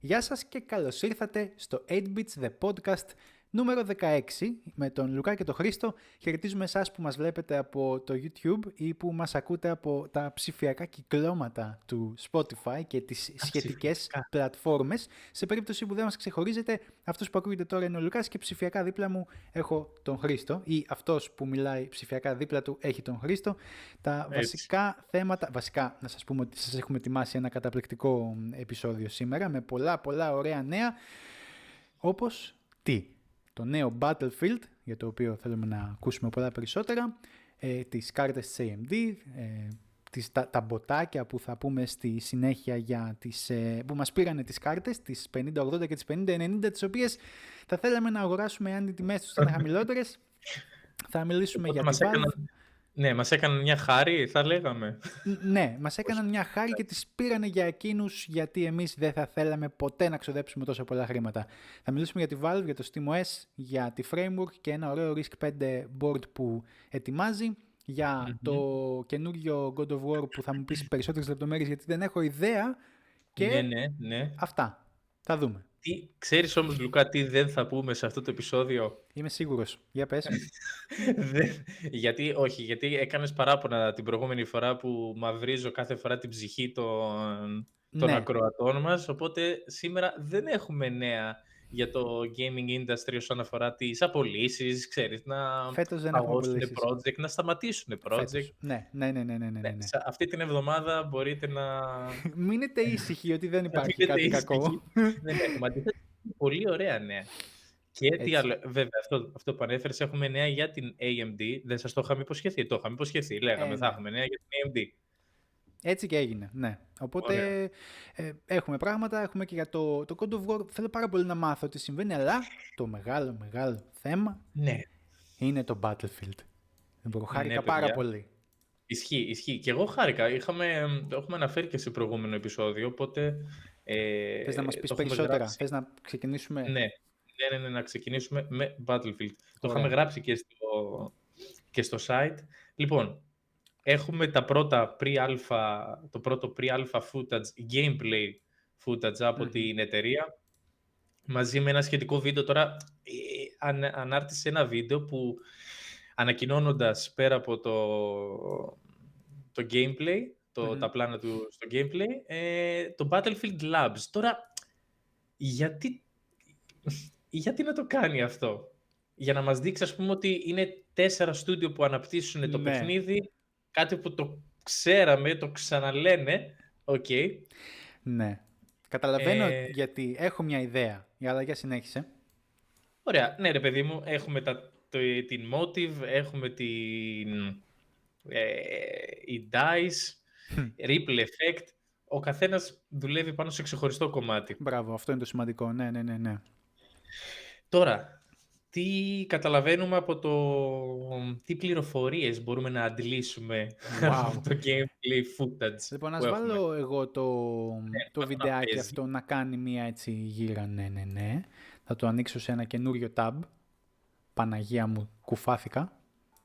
Γεια σας και καλώς ήρθατε στο 8Bits The Podcast νούμερο 16 με τον Λουκά και τον Χρήστο. Χαιρετίζουμε εσάς που μας βλέπετε από το YouTube ή που μας ακούτε από τα ψηφιακά κυκλώματα του Spotify και τις σχετικές πλατφόρμες. Σε περίπτωση που δεν μας ξεχωρίζετε, αυτός που ακούγεται τώρα είναι ο Λουκάς και ψηφιακά δίπλα μου έχω τον Χρήστο, ή αυτός που μιλάει ψηφιακά δίπλα του έχει τον Χρήστο. Τα βασικά θέματα, να σας πούμε ότι σας έχουμε ετοιμάσει ένα καταπληκτικό επεισόδιο σήμερα με πολλά ωραία νέα, όπως το νέο Battlefield, για το οποίο θέλουμε να ακούσουμε πολλά περισσότερα, τις κάρτες της AMD, τα μποτάκια που θα πούμε στη συνέχεια για που μας πήρανε τις κάρτες, τις 5080 και τις 5090, τις οποίες θα θέλαμε να αγοράσουμε αν οι τιμές τους ήταν χαμηλότερες. Θα μιλήσουμε για τη Valve. Ναι, μας έκαναν μια χάρη, θα λέγαμε. Ναι, μας έκαναν μια χάρη και τις πήρανε για εκείνους, γιατί εμείς δεν θα θέλαμε ποτέ να ξοδέψουμε τόσο πολλά χρήματα. Θα μιλήσουμε για τη Valve, για το SteamOS, για τη Framework και ένα ωραίο RISC-V board που ετοιμάζει, για το καινούριο God of War που θα μου πεις περισσότερες λεπτομέρειες γιατί δεν έχω ιδέα, και ναι. Αυτά. Θα δούμε. Ξέρεις όμως, Λουκά, τι δεν θα πούμε σε αυτό το επεισόδιο? Είμαι σίγουρος. Για πες. Γιατί έκανες παράπονα την προηγούμενη φορά που μαυρίζω κάθε φορά την ψυχή των ακροατών μας, οπότε σήμερα δεν έχουμε νέα για το gaming industry όσον αφορά τις απολύσεις, ξέρεις, να παγώσουν project, να σταματήσουν project. Ναι. Αυτή την εβδομάδα μπορείτε να... Μείνετε ήσυχοι ότι δεν υπάρχει κάτι κακό. Δεν έχουμε αντίθετα. Πολύ ωραία νέα. Και τι άλλο, βέβαια, αυτό που ανέφερες, έχουμε νέα για την AMD. Δεν σας το είχαμε υποσχεθεί. Το είχαμε υποσχεθεί. Λέγαμε, θα έχουμε νέα για την AMD. Έτσι και έγινε, ναι. Οπότε έχουμε πράγματα, έχουμε και για το God of War. Θέλω πάρα πολύ να μάθω τι συμβαίνει, αλλά το μεγάλο θέμα είναι το Battlefield. Χάρηκα πάρα πολύ. Ισχύει. Και εγώ χάρηκα. Το έχουμε αναφέρει και σε προηγούμενο επεισόδιο, οπότε... Θες να μας πεις περισσότερα, θες να ξεκινήσουμε? Ναι, να ξεκινήσουμε με Battlefield. Το είχαμε γράψει και στο site. Λοιπόν, έχουμε το πρώτο pre-alpha footage, gameplay footage από την εταιρεία, μαζί με ένα σχετικό βίντεο. Τώρα ανάρτησε ένα βίντεο που, ανακοινώνοντας πέρα από το gameplay, τα πλάνα του στο gameplay, το Battlefield Labs. Τώρα, γιατί να το κάνει αυτό? Για να μας δείξει, ας πούμε, ότι είναι 4 στούντιο που αναπτύσσουν το παιχνίδι, κάτι που το ξέραμε, το ξαναλένε. Ναι. Καταλαβαίνω γιατί έχω μια ιδέα, αλλά για συνέχισε. Ωραία. Ναι, ρε παιδί μου, έχουμε την Motive, έχουμε η DICE, Ripple Effect. Ο καθένας δουλεύει πάνω σε ξεχωριστό κομμάτι. Μπράβο, αυτό είναι το σημαντικό. Ναι. Τώρα, τι καταλαβαίνουμε από τι πληροφορίες μπορούμε να αντλήσουμε από το gameplay footage? Λοιπόν, ας βάλω εγώ το βιντεάκι αυτό να κάνει μία έτσι γύρα. Ναι. Θα το ανοίξω σε ένα καινούριο tab. Παναγία μου, κουφάθηκα.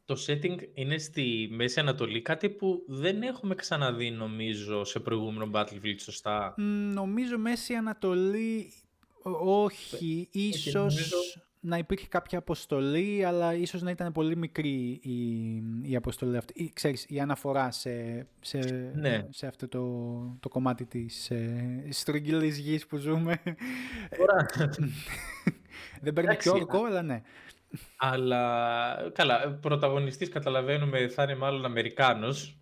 Το setting είναι στη Μέση Ανατολή, κάτι που δεν έχουμε ξαναδεί, νομίζω, σε προηγούμενο Battlefield, σωστά? Νομίζω Μέση Ανατολή, όχι. Ίσως να υπήρχε κάποια αποστολή, αλλά ίσως να ήταν πολύ μικρή η αποστολή αυτή. Ξέρεις, η αναφορά σε αυτό το κομμάτι της στρογγυλής γης που ζούμε. Δεν παίρνει και όρκο, αλλά ναι. Αλλά, καλά, πρωταγωνιστής καταλαβαίνουμε θα είναι μάλλον Αμερικάνος.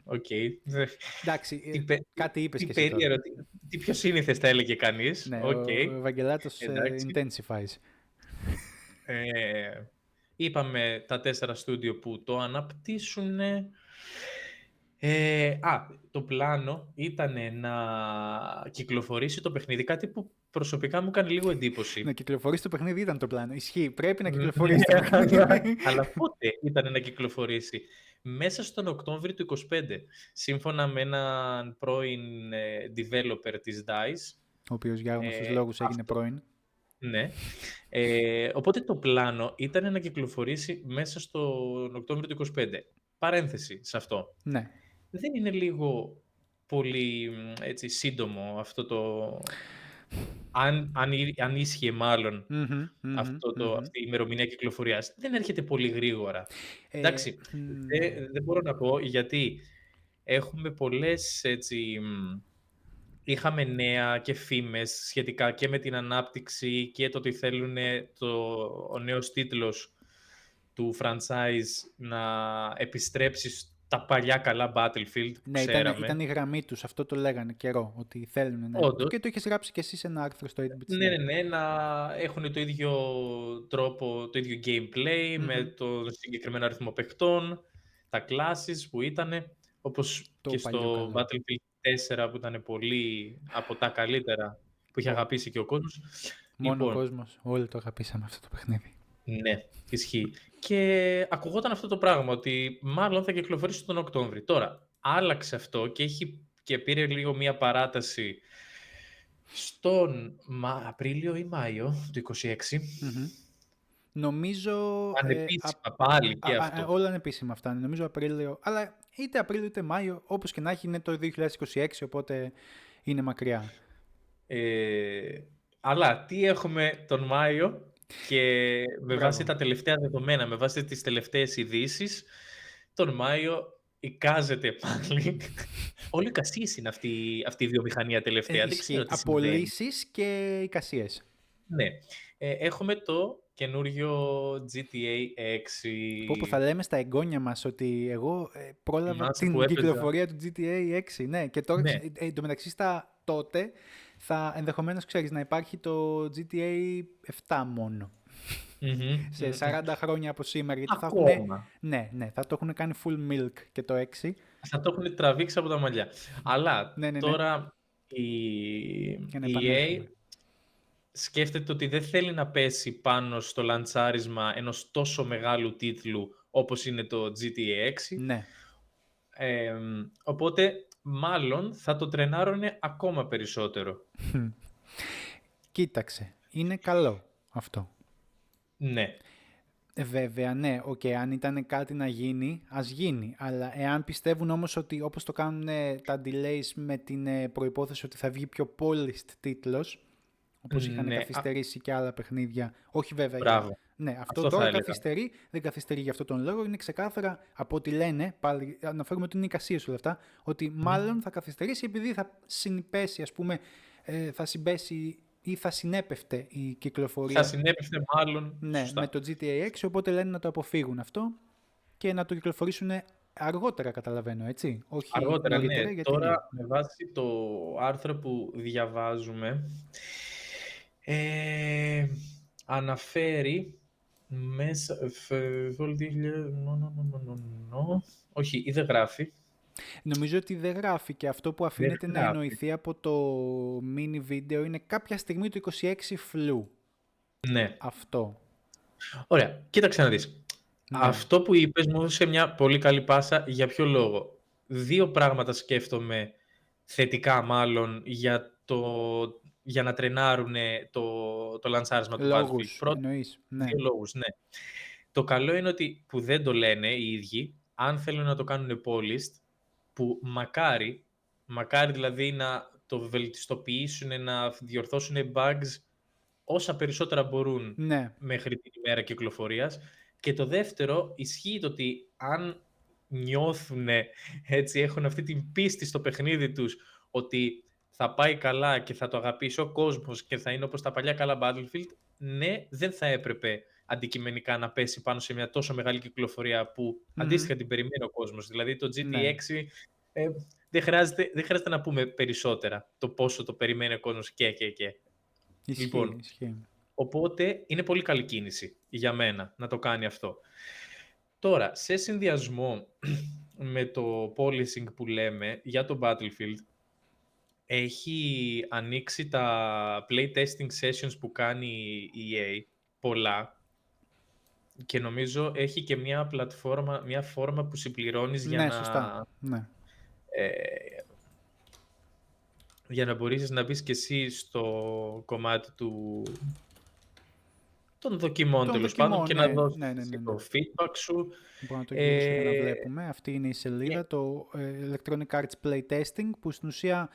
Εντάξει, κάτι είπες και εσύ τώρα. Τι πιο σύνηθες θα έλεγε κανείς. Ναι, ο Ευαγγελάτος intensifies. Είπαμε τα 4 στούντιο που το αναπτύσσουν. Το πλάνο ήταν να κυκλοφορήσει το παιχνίδι, κάτι που προσωπικά μου κάνει λίγο εντύπωση. Να κυκλοφορήσει το παιχνίδι ήταν το πλάνο. Ισχύει, πρέπει να κυκλοφορήσει το παιχνίδι. Αλλά πότε ήταν να κυκλοφορήσει? Μέσα στον Οκτώβριο του 2025, σύμφωνα με έναν πρώην developer της DICE. Ο οποίος για γνωστούς λόγους έγινε πρώην. Ναι. Οπότε το πλάνο ήταν να κυκλοφορήσει μέσα στον Οκτώβριο του 2025. Παρένθεση σε αυτό. Ναι. Δεν είναι λίγο πολύ σύντομο αυτό αν ίσχυε μάλλον αυτή η ημερομηνία κυκλοφορίας, δεν έρχεται πολύ γρήγορα. Εντάξει, δεν μπορώ να πω γιατί έχουμε πολλές έτσι, είχαμε νέα και φήμες σχετικά και με την ανάπτυξη και το ότι θέλουν ο νέος τίτλος του franchise να επιστρέψει στα παλιά καλά Battlefield που Ναι, ξέραμε. ήταν η γραμμή τους, αυτό το λέγανε καιρό, ότι θέλουν να... Όντως. Και το είχες γράψει και εσύ σε ένα άρθρο στο 8bits. Ναι, να έχουν το ίδιο τρόπο, το ίδιο gameplay, με το συγκεκριμένο αριθμό παιχτών, τα classes που ήταν, όπως και στο Battlefield 4 που ήταν πολύ από τα καλύτερα που είχε αγαπήσει και ο κόσμος. Μόνο ο κόσμος, όλοι το αγαπήσαμε αυτό το παιχνίδι. Ναι, ισχύει. Και ακουγόταν αυτό το πράγμα, ότι μάλλον θα κυκλοφορήσει τον Οκτώβρη. Τώρα, άλλαξε αυτό και πήρε λίγο μία παράταση στον Απρίλιο ή Μάιο του 2026. Νομίζω... Ανεπίσημα πάλι και αυτό. Όλα ανεπίσημα αυτά. Νομίζω Απρίλιο. Αλλά είτε Απρίλιο είτε Μάιο, όπως και να έχει, είναι το 2026, οπότε είναι μακριά. Αλλά τι έχουμε τον Μάιο και με βάση τα τελευταία δεδομένα, με βάση τις τελευταίες ειδήσεις, τον Μάιο εικάζεται πάλι. Όλοι οι εικασίες είναι αυτή η βιομηχανία τελευταία. Δεν ξέρω τι συμβαίνει. Απολύσεις και εικασίες. Ναι. Έχουμε το καινούριο GTA 6. Που θα λέμε στα εγγόνια μας ότι εγώ πρόλαβα την κυκλοφορία του GTA 6. Ναι, και τώρα εντωμεταξύ τότε θα ενδεχομένως ξέρεις να υπάρχει το GTA 7 μόνο. Σε 40 χρόνια από σήμερα. Γιατί θα το έχουν κάνει full milk και το 6. Θα το έχουν τραβήξει από τα μαλλιά. Αλλά τώρα η EA σκέφτεται ότι δεν θέλει να πέσει πάνω στο λαντσάρισμα ενός τόσο μεγάλου τίτλου όπως είναι το GTA 6. Ναι. Οπότε μάλλον θα το τρενάρουνε ακόμα περισσότερο. Κοίταξε, είναι καλό αυτό. Ναι. Βέβαια, ναι, αν ήταν κάτι να γίνει, ας γίνει. Αλλά εάν πιστεύουν όμως ότι όπως το κάνουν τα delays με την προϋπόθεση ότι θα βγει πιο polished τίτλος, όπως είχαν καθυστερήσει και άλλα παιχνίδια. Όχι βέβαια. Μπράβο. Ναι, αυτό τώρα καθυστερεί, δεν καθυστερεί για αυτόν τον λόγο. Είναι ξεκάθαρα από ό,τι λένε, πάλι αναφέρουμε ότι είναι εικασίες όλα αυτά, ότι μάλλον θα καθυστερήσει επειδή θα συνυπέσει, ας πούμε, θα συμπέσει ή θα συνέπευτε η κυκλοφορία. Θα συνέπευτε μάλλον. Ναι, με το GTA 6, οπότε λένε να το αποφύγουν αυτό και να το κυκλοφορήσουν αργότερα, καταλαβαίνω, έτσι. Όχι αργότερα, νωρίτερα, ναι. γιατί τώρα, με βάση το άρθρο που διαβάζουμε, αναφέρει μέσα... Όχι, ή δεν γράφει. Νομίζω ότι δεν γράφει και αυτό που αφήνεται να εννοηθεί από το mini βίντεο είναι κάποια στιγμή του 26 φλου. Ναι. Αυτό. Ωραία. Κοίταξε να δεις. Ναι. Αυτό που είπες μου έδωσε μια πολύ καλή πάσα. Για ποιο λόγο? Δύο πράγματα σκέφτομαι θετικά μάλλον για να τρενάρουν το λανσάρισμα του Battlefield. Δύο λόγους, ναι. Το καλό είναι ότι που δεν το λένε οι ίδιοι, αν θέλουν να το κάνουν polished, που μακάρι δηλαδή να το βελτιστοποιήσουν, να διορθώσουν bugs όσα περισσότερα μπορούν μέχρι την ημέρα κυκλοφορίας. Και το δεύτερο, ισχύει το ότι αν νιώθουν, έτσι, έχουν αυτή την πίστη στο παιχνίδι τους ότι θα πάει καλά και θα το αγαπήσει ο κόσμος και θα είναι όπως τα παλιά καλά Battlefield, ναι, δεν θα έπρεπε αντικειμενικά να πέσει πάνω σε μια τόσο μεγάλη κυκλοφορία που αντίστοιχα την περιμένει ο κόσμος. Δηλαδή το GTA 6 δεν χρειάζεται να πούμε περισσότερα το πόσο το περιμένει ο κόσμος και. Ισχύει. Οπότε είναι πολύ καλή κίνηση για μένα να το κάνει αυτό. Τώρα, σε συνδυασμό με το polishing που λέμε για το Battlefield, έχει ανοίξει τα playtesting sessions που κάνει η EA, πολλά, και νομίζω έχει και μια πλατφόρμα, μια φόρμα που συμπληρώνεις για να... Σωστά. Ναι. Για να μπορείς να μπεις και εσύ στο κομμάτι των δοκιμών, τέλος πάντων, και να δώσεις το feedback σου. Μπορούμε να το γυρίσουμε να βλέπουμε. Αυτή είναι η σελίδα, το Electronic Arts Playtesting, που στην ουσία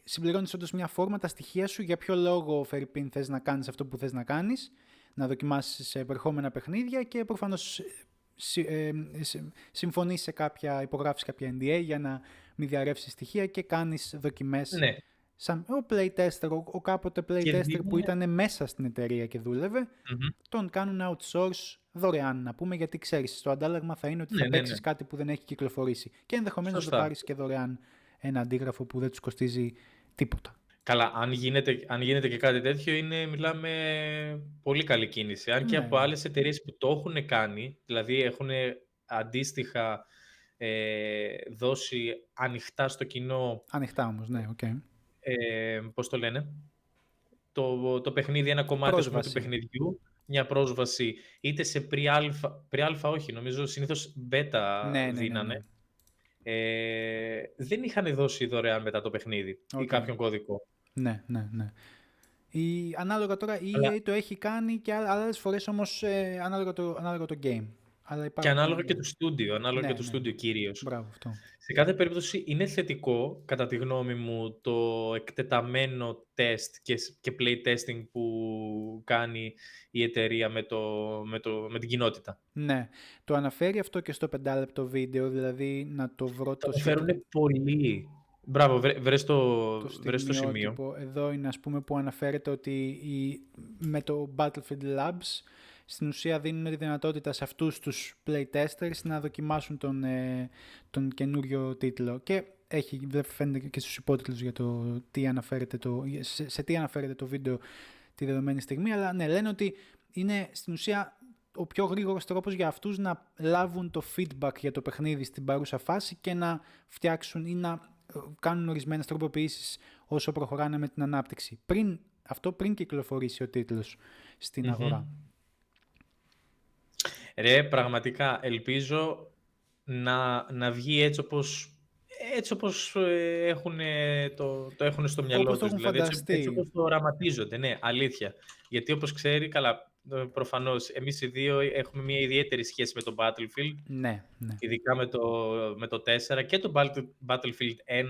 συμπληρώνεις όντως μια φόρμα, τα στοιχεία σου, για ποιο λόγο φερειπίν θες να κάνεις αυτό που θες να κάνεις, να δοκιμάσεις σε επερχόμενα παιχνίδια και προφανώς συμφωνείς σε υπογράφεις κάποια NDA για να μην διαρρεύσεις στοιχεία και κάνεις δοκιμές. Ναι. Σαν ο playtester, ο κάποτε playtester που ήταν μέσα στην εταιρεία και δούλευε, τον κάνουν outsource δωρεάν, να πούμε, γιατί ξέρεις, το αντάλλαγμα θα είναι ότι θα παίξεις κάτι που δεν έχει κυκλοφορήσει και ενδεχομένως θα πάρεις και δωρεάν ένα αντίγραφο που δεν τους κοστίζει τίποτα. Καλά, αν γίνεται και κάτι τέτοιο, μιλάμε πολύ καλή κίνηση. Αν και από άλλες εταιρείες που το έχουν κάνει, δηλαδή έχουν αντίστοιχα δώσει ανοιχτά στο κοινό. Ανοιχτά όμως, ναι, οκ. Πώς το λένε, το παιχνίδι, ένα κομμάτι του παιχνιδιού, μια πρόσβαση είτε σε pre-alpha, όχι, νομίζω συνήθως beta δίνανε. Δεν είχαν δώσει δωρεάν μετά το παιχνίδι ή κάποιον κώδικο. Ναι. Ανάλογα τώρα, η EA το έχει κάνει και άλλες φορές όμως ανάλογα το game. Και ανάλογα και του στούντιο κυρίως. Μπράβο, αυτό. Σε κάθε περίπτωση είναι θετικό, κατά τη γνώμη μου, το εκτεταμένο τεστ και playtesting που κάνει η εταιρεία με την κοινότητα. Ναι, το αναφέρει αυτό και στο 5 λεπτό βίντεο, δηλαδή να το βρω το αναφέρουν πολύ. Μπράβο, βρες το σημείο. Εδώ είναι, ας πούμε, που αναφέρεται ότι με το Battlefield Labs στην ουσία δίνουν τη δυνατότητα σε αυτούς τους playtesters να δοκιμάσουν τον καινούριο τίτλο. Και φαίνεται και στους υπότιτλους για το σε τι αναφέρεται το βίντεο τη δεδομένη στιγμή, αλλά ναι, λένε ότι είναι στην ουσία ο πιο γρήγορος τρόπος για αυτούς να λάβουν το feedback για το παιχνίδι στην παρούσα φάση και να φτιάξουν ή να κάνουν ορισμένες τροποποιήσεις όσο προχωράνε με την ανάπτυξη. Πριν κυκλοφορήσει ο τίτλος στην αγορά. Ρε, πραγματικά ελπίζω να βγει έτσι όπως το έχουν στο μυαλό τους. Δηλαδή, έτσι όπως το οραματίζονται, ναι, αλήθεια. Γιατί όπως ξέρει, καλά, προφανώς εμείς οι δύο έχουμε μια ιδιαίτερη σχέση με το Battlefield. Ναι. Ειδικά με το 4 και το Battlefield 1,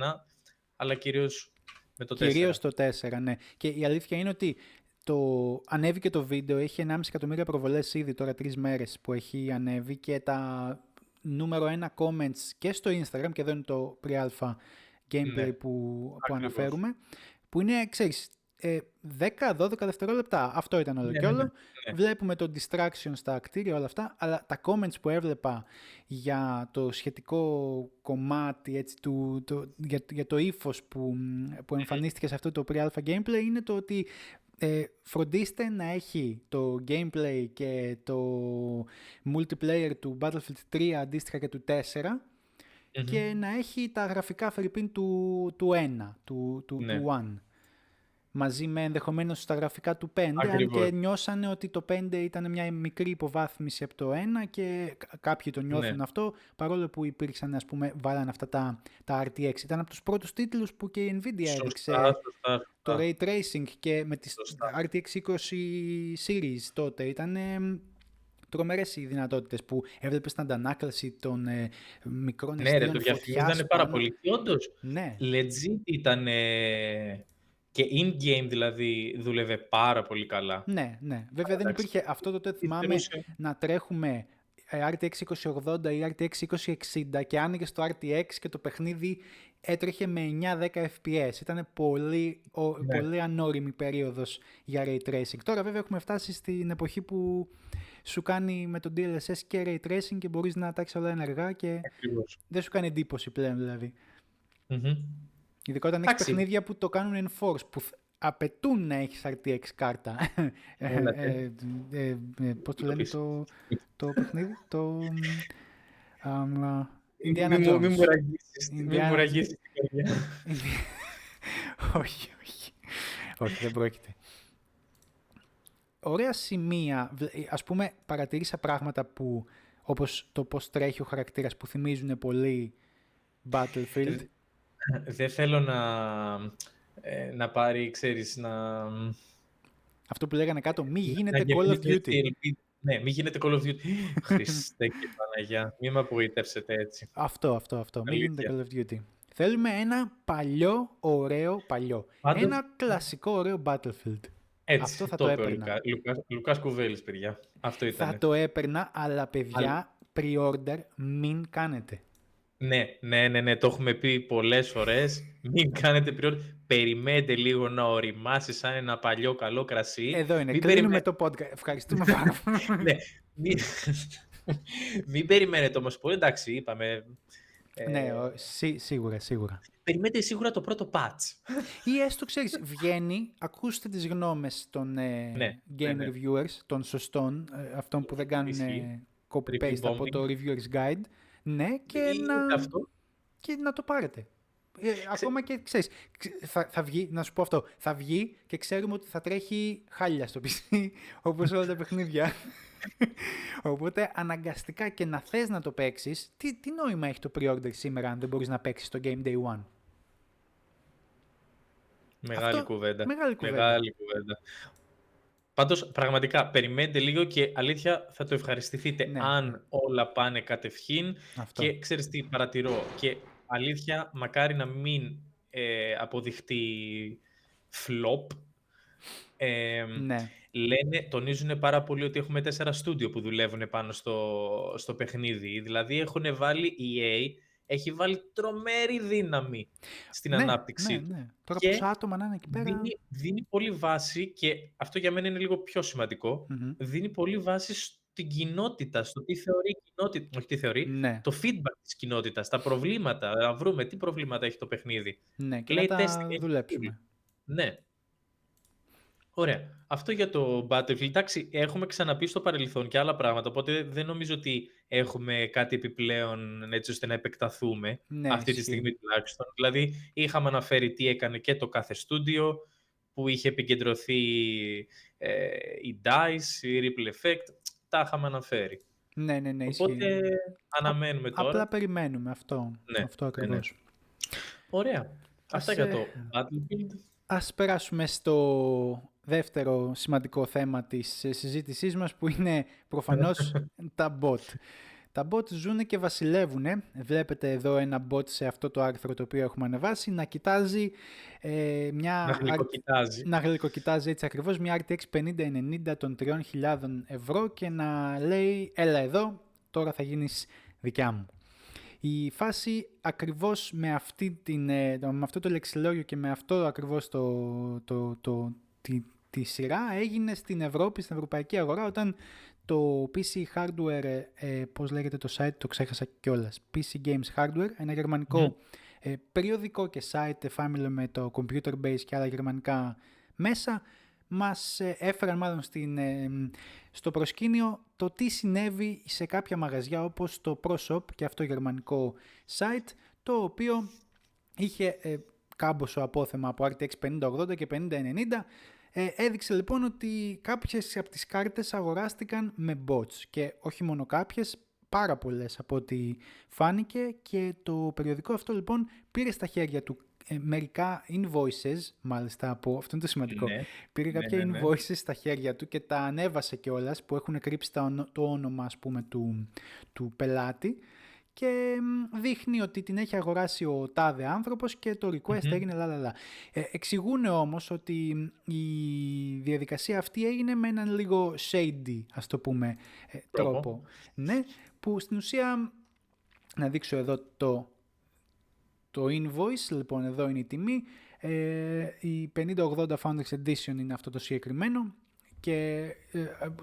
αλλά κυρίως με το 4. Κυρίως το 4, ναι. Και η αλήθεια είναι ότι ανέβηκε το βίντεο, έχει 1,5 εκατομμύρια προβολές ήδη τώρα 3 μέρες που έχει ανέβει και τα νούμερο 1 comments και στο Instagram, και εδώ είναι το pre-alpha gameplay που αναφέρουμε, που είναι, ξέρεις, 10-12 δευτερόλεπτα, αυτό ήταν όλο και όλο. Ναι. Βλέπουμε το distraction στα κτίρια, όλα αυτά, αλλά τα comments που έβλεπα για το σχετικό κομμάτι, έτσι, για το ύφος που εμφανίστηκε σε αυτό το pre-alpha gameplay είναι το ότι φροντίστε να έχει το gameplay και το multiplayer του Battlefield 3 αντίστοιχα και του 4 και να έχει τα γραφικά φερειπίν του 1, του 1. Μαζί με ενδεχομένως τα γραφικά του 5, αν και νιώσανε ότι το 5 ήταν μια μικρή υποβάθμιση από το 1 και κάποιοι το νιώθουν αυτό, παρόλο που υπήρξαν, ας πούμε, βάλαν αυτά τα RTX. Ήταν από τους πρώτους τίτλους που και η Nvidia έδειξε το Ray Tracing και με τις RTX 20 Series τότε ήταν τρομερές οι δυνατότητες που έβλεπες την αντανάκλαση των μικρών αισθήων φωτιάς. Ναι, το διαφημίζανε πάρα πολύ. Και όντως, ναι. legit ήταν και in-game δηλαδή δούλευε πάρα πολύ καλά. Ναι. Βέβαια δεν υπήρχε αυτό τότε, θυμάμαι, να τρέχουμε RTX 2080 ή RTX 2060 και άνοιγες το RTX και το παιχνίδι έτρεχε με 9-10 FPS. Ήταν πολύ ανώριμη περίοδος για Ray Tracing. Τώρα βέβαια έχουμε φτάσει στην εποχή που σου κάνει με το DLSS και Ray Tracing και μπορείς να τα έχεις όλα ενεργά και δεν σου κάνει εντύπωση πλέον δηλαδή. Ειδικά όταν έχεις παιχνίδια που το κάνουν enforce, που απαιτούν να έχεις RTX κάρτα. Πώς το λένε το παιχνίδι, το Indiana Jones. Μην μου ραγίσεις την καρδιά. Όχι, δεν πρόκειται. Ωραία σημεία, ας πούμε, παρατήρησα πράγματα που, όπως το πώς τρέχει ο χαρακτήρας, που θυμίζουν πολύ Battlefield. Δεν θέλω να πάρει, ξέρεις, να... Αυτό που λέγανε κάτω, μη γίνεται Call of Duty. Ναι, μη γίνεται Call of Duty. Χριστέ και Παναγιά, μη με απογοητεύσετε έτσι. Αυτό, μη γίνεται Call of Duty. Θέλουμε ένα παλιό, ωραίο, Πάντως, ένα κλασικό, ωραίο Battlefield. Αυτό έτσι, θα το το είπε ο έπαιρνα. Λουκάς Κουβέλης, παιδιά. Αυτό Θα ήτανε. το έπαιρνα, αλλά Αλλά παιδιά, pre-order μην κάνετε. ναι, το έχουμε πει πολλές φορές. Μην κάνετε περιμένετε λίγο να οριμάσει σαν ένα παλιό καλό κρασί. Εδώ είναι, Μην κλείνουμε το podcast. Ευχαριστούμε πάρα Ναι, πολύ. μην μην περιμένετε όμως πολύ. Εντάξει, είπαμε, Ναι, ε, σίγουρα. περιμένετε σίγουρα το πρώτο patch. Ή έστω, ξέρεις, βγαίνει, ακούστε τις γνώμες των Ναι, game ναι. reviewers, των σωστών, αυτών που δεν κάνουν Ισχύει. Review copy-paste από το bombing. reviewers guide, ναι, Είτε αυτό. και να το πάρετε. Ξε- Ακόμα και, ξέρεις, θα βγει, να σου πω αυτό, θα βγει και ξέρουμε ότι θα τρέχει χάλια στο PC, όπως όλα τα παιχνίδια. Οπότε, αναγκαστικά και να θες να το παίξεις, τι νόημα έχει το pre-order σήμερα αν δεν μπορείς να παίξεις το Game Day One. Μεγάλη κουβέντα. Μεγάλη κουβέντα. Μεγάλη κουβέντα. Πάντως, πραγματικά, περιμένετε λίγο και αλήθεια θα το ευχαριστηθείτε Ναι. αν όλα πάνε κατευχήν. Αυτό. Και ξέρεις τι παρατηρώ. Και αλήθεια, μακάρι να μην αποδειχτεί flop. Ναι. Τονίζουν πάρα πολύ ότι έχουμε 4 στούντιο που δουλεύουν πάνω στο παιχνίδι. Δηλαδή έχουν βάλει, η EA έχει βάλει τρομερή δύναμη στην ανάπτυξή του. Ναι. Τώρα Και πόσα άτομα να είναι εκεί πέρα. δίνει πολύ βάση και αυτό για μένα είναι λίγο πιο σημαντικό. Δίνει πολύ βάση στην κοινότητα, στο τι θεωρεί η κοινότητα. Όχι τι θεωρεί, Ναι. το feedback της κοινότητας, τα προβλήματα, να βρούμε τι προβλήματα έχει το παιχνίδι. Ναι, και Λέει να τα testing, δουλέψουμε. ναι. Ωραία. Αυτό για το Battlefield. Εντάξει, έχουμε ξαναπεί στο παρελθόν και άλλα πράγματα, οπότε δεν νομίζω ότι έχουμε κάτι επιπλέον έτσι ώστε να επεκταθούμε αυτή τη στιγμή τουλάχιστον. Δηλαδή, είχαμε αναφέρει τι έκανε και το κάθε στούντιο, που είχε επικεντρωθεί η DICE, η Ripple Effect, τα είχαμε αναφέρει. Ναι, Οπότε, αναμένουμε τώρα. Απλά περιμένουμε αυτό. Ναι, αυτό ακριβώς. Ναι. Ωραία. Αυτά για το Battlefield. Ας περάσουμε στο δεύτερο σημαντικό θέμα της συζήτησής μας, που είναι προφανώς τα bot. Τα bot ζουν και βασιλεύουν. Βλέπετε εδώ ένα bot σε αυτό το άρθρο το οποίο έχουμε ανεβάσει να κοιτάζει να γλυκοκοιτάζει έτσι ακριβώς μια RTX 5090 των 3.000 ευρώ και να λέει έλα εδώ, τώρα θα γίνεις δικιά μου. Η φάση ακριβώς με αυτό το λεξιλόγιο και με αυτό ακριβώς τη σειρά έγινε στην Ευρώπη, στην ευρωπαϊκή αγορά, όταν το PC Hardware, πώς λέγεται το site, το ξέχασα κιόλας, PC Games Hardware, ένα γερμανικό περιοδικό και site εφάμιλο με το Computer Base και άλλα γερμανικά μέσα, μας έφεραν μάλλον στο προσκήνιο το τι συνέβη σε κάποια μαγαζιά όπως το ProShop, και αυτό γερμανικό site, το οποίο είχε κάμποσο απόθεμα από RTX 5080 και 5090. Έδειξε λοιπόν ότι κάποιες από τις κάρτες αγοράστηκαν με bots, και όχι μόνο κάποιες, πάρα πολλές από ό,τι φάνηκε, και το περιοδικό αυτό λοιπόν πήρε στα χέρια του μερικά invoices, μάλιστα από αυτό είναι το σημαντικό, πήρε κάποια invoices στα χέρια του και τα ανέβασε κιόλας, που έχουν κρύψει το όνομα, ας πούμε, του πελάτη, και δείχνει ότι την έχει αγοράσει ο τάδε άνθρωπος και το request έγινε λαλαλα. Εξηγούν όμως ότι η διαδικασία αυτή έγινε με έναν λίγο shady, ας το πούμε, τρόπο. Ναι, που στην ουσία, να δείξω εδώ το invoice, λοιπόν εδώ είναι η τιμή, η 5080 Founders Edition είναι αυτό το συγκεκριμένο, και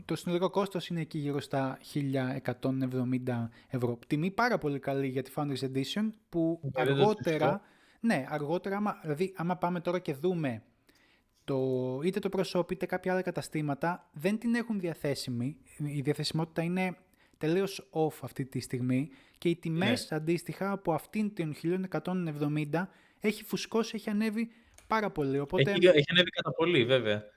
το συνολικό κόστος είναι εκεί γύρω στα 1.170 ευρώ. Τιμή πάρα πολύ καλή για τη Founders Edition, που αργότερα, δηλαδή άμα πάμε τώρα και δούμε είτε το ProShop είτε κάποια άλλα καταστήματα, δεν την έχουν διαθέσιμη. Η διαθεσιμότητα είναι τελείως off αυτή τη στιγμή, και οι τιμές αντίστοιχα από αυτήν την 1.170 έχει φουσκώσει, έχει ανέβει πάρα πολύ. Οπότε... Έχει ανέβει κατά πολύ, βέβαια.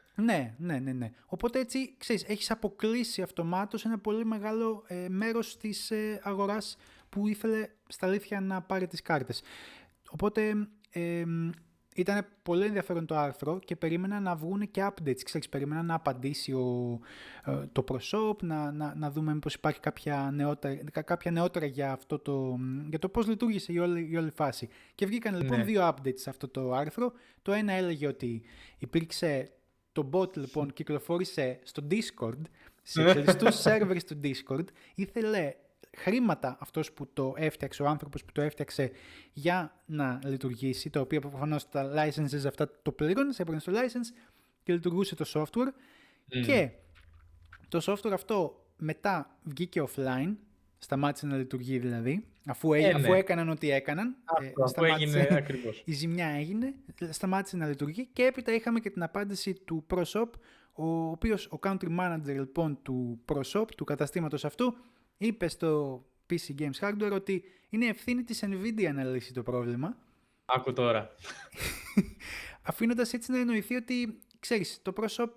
Ναι. Οπότε έτσι, ξέρεις, έχεις αποκλείσει αυτομάτως ένα πολύ μεγάλο μέρος της αγοράς που ήθελε στα αλήθεια να πάρει τις κάρτες. Οπότε Ήταν πολύ ενδιαφέρον το άρθρο και περίμενα να βγουν και updates. Ξέρεις, περίμενα να απαντήσει το προσώπ, να δούμε μήπως υπάρχει κάποια νεότερα για το πώς λειτουργήσε η όλη φάση. Και βγήκαν λοιπόν 2 updates σε αυτό το άρθρο. Το ένα έλεγε ότι υπήρξε το bot λοιπόν κυκλοφόρησε στο Discord, σε κλειστούς servers του Discord, ήθελε χρήματα αυτός που το έφτιαξε, ο άνθρωπος που το έφτιαξε για να λειτουργήσει, το οποίο προφανώς τα licenses αυτά το πλήρωνε, έπαιρνε στο license και λειτουργούσε το software και το software αυτό μετά βγήκε offline, σταμάτησε να λειτουργεί δηλαδή, αφού έκαναν ό,τι έκαναν, αφού έγινε ακριβώς. Η ζημιά έγινε, σταμάτησε να λειτουργεί και έπειτα είχαμε και την απάντηση του ProShop, ο οποίος ο country manager λοιπόν του ProShop, του καταστήματος αυτού, είπε στο PC Games Hardware ότι είναι ευθύνη της Nvidia να λύσει το πρόβλημα. Άκου τώρα. Αφήνοντας έτσι να εννοηθεί ότι, ξέρεις, το ProShop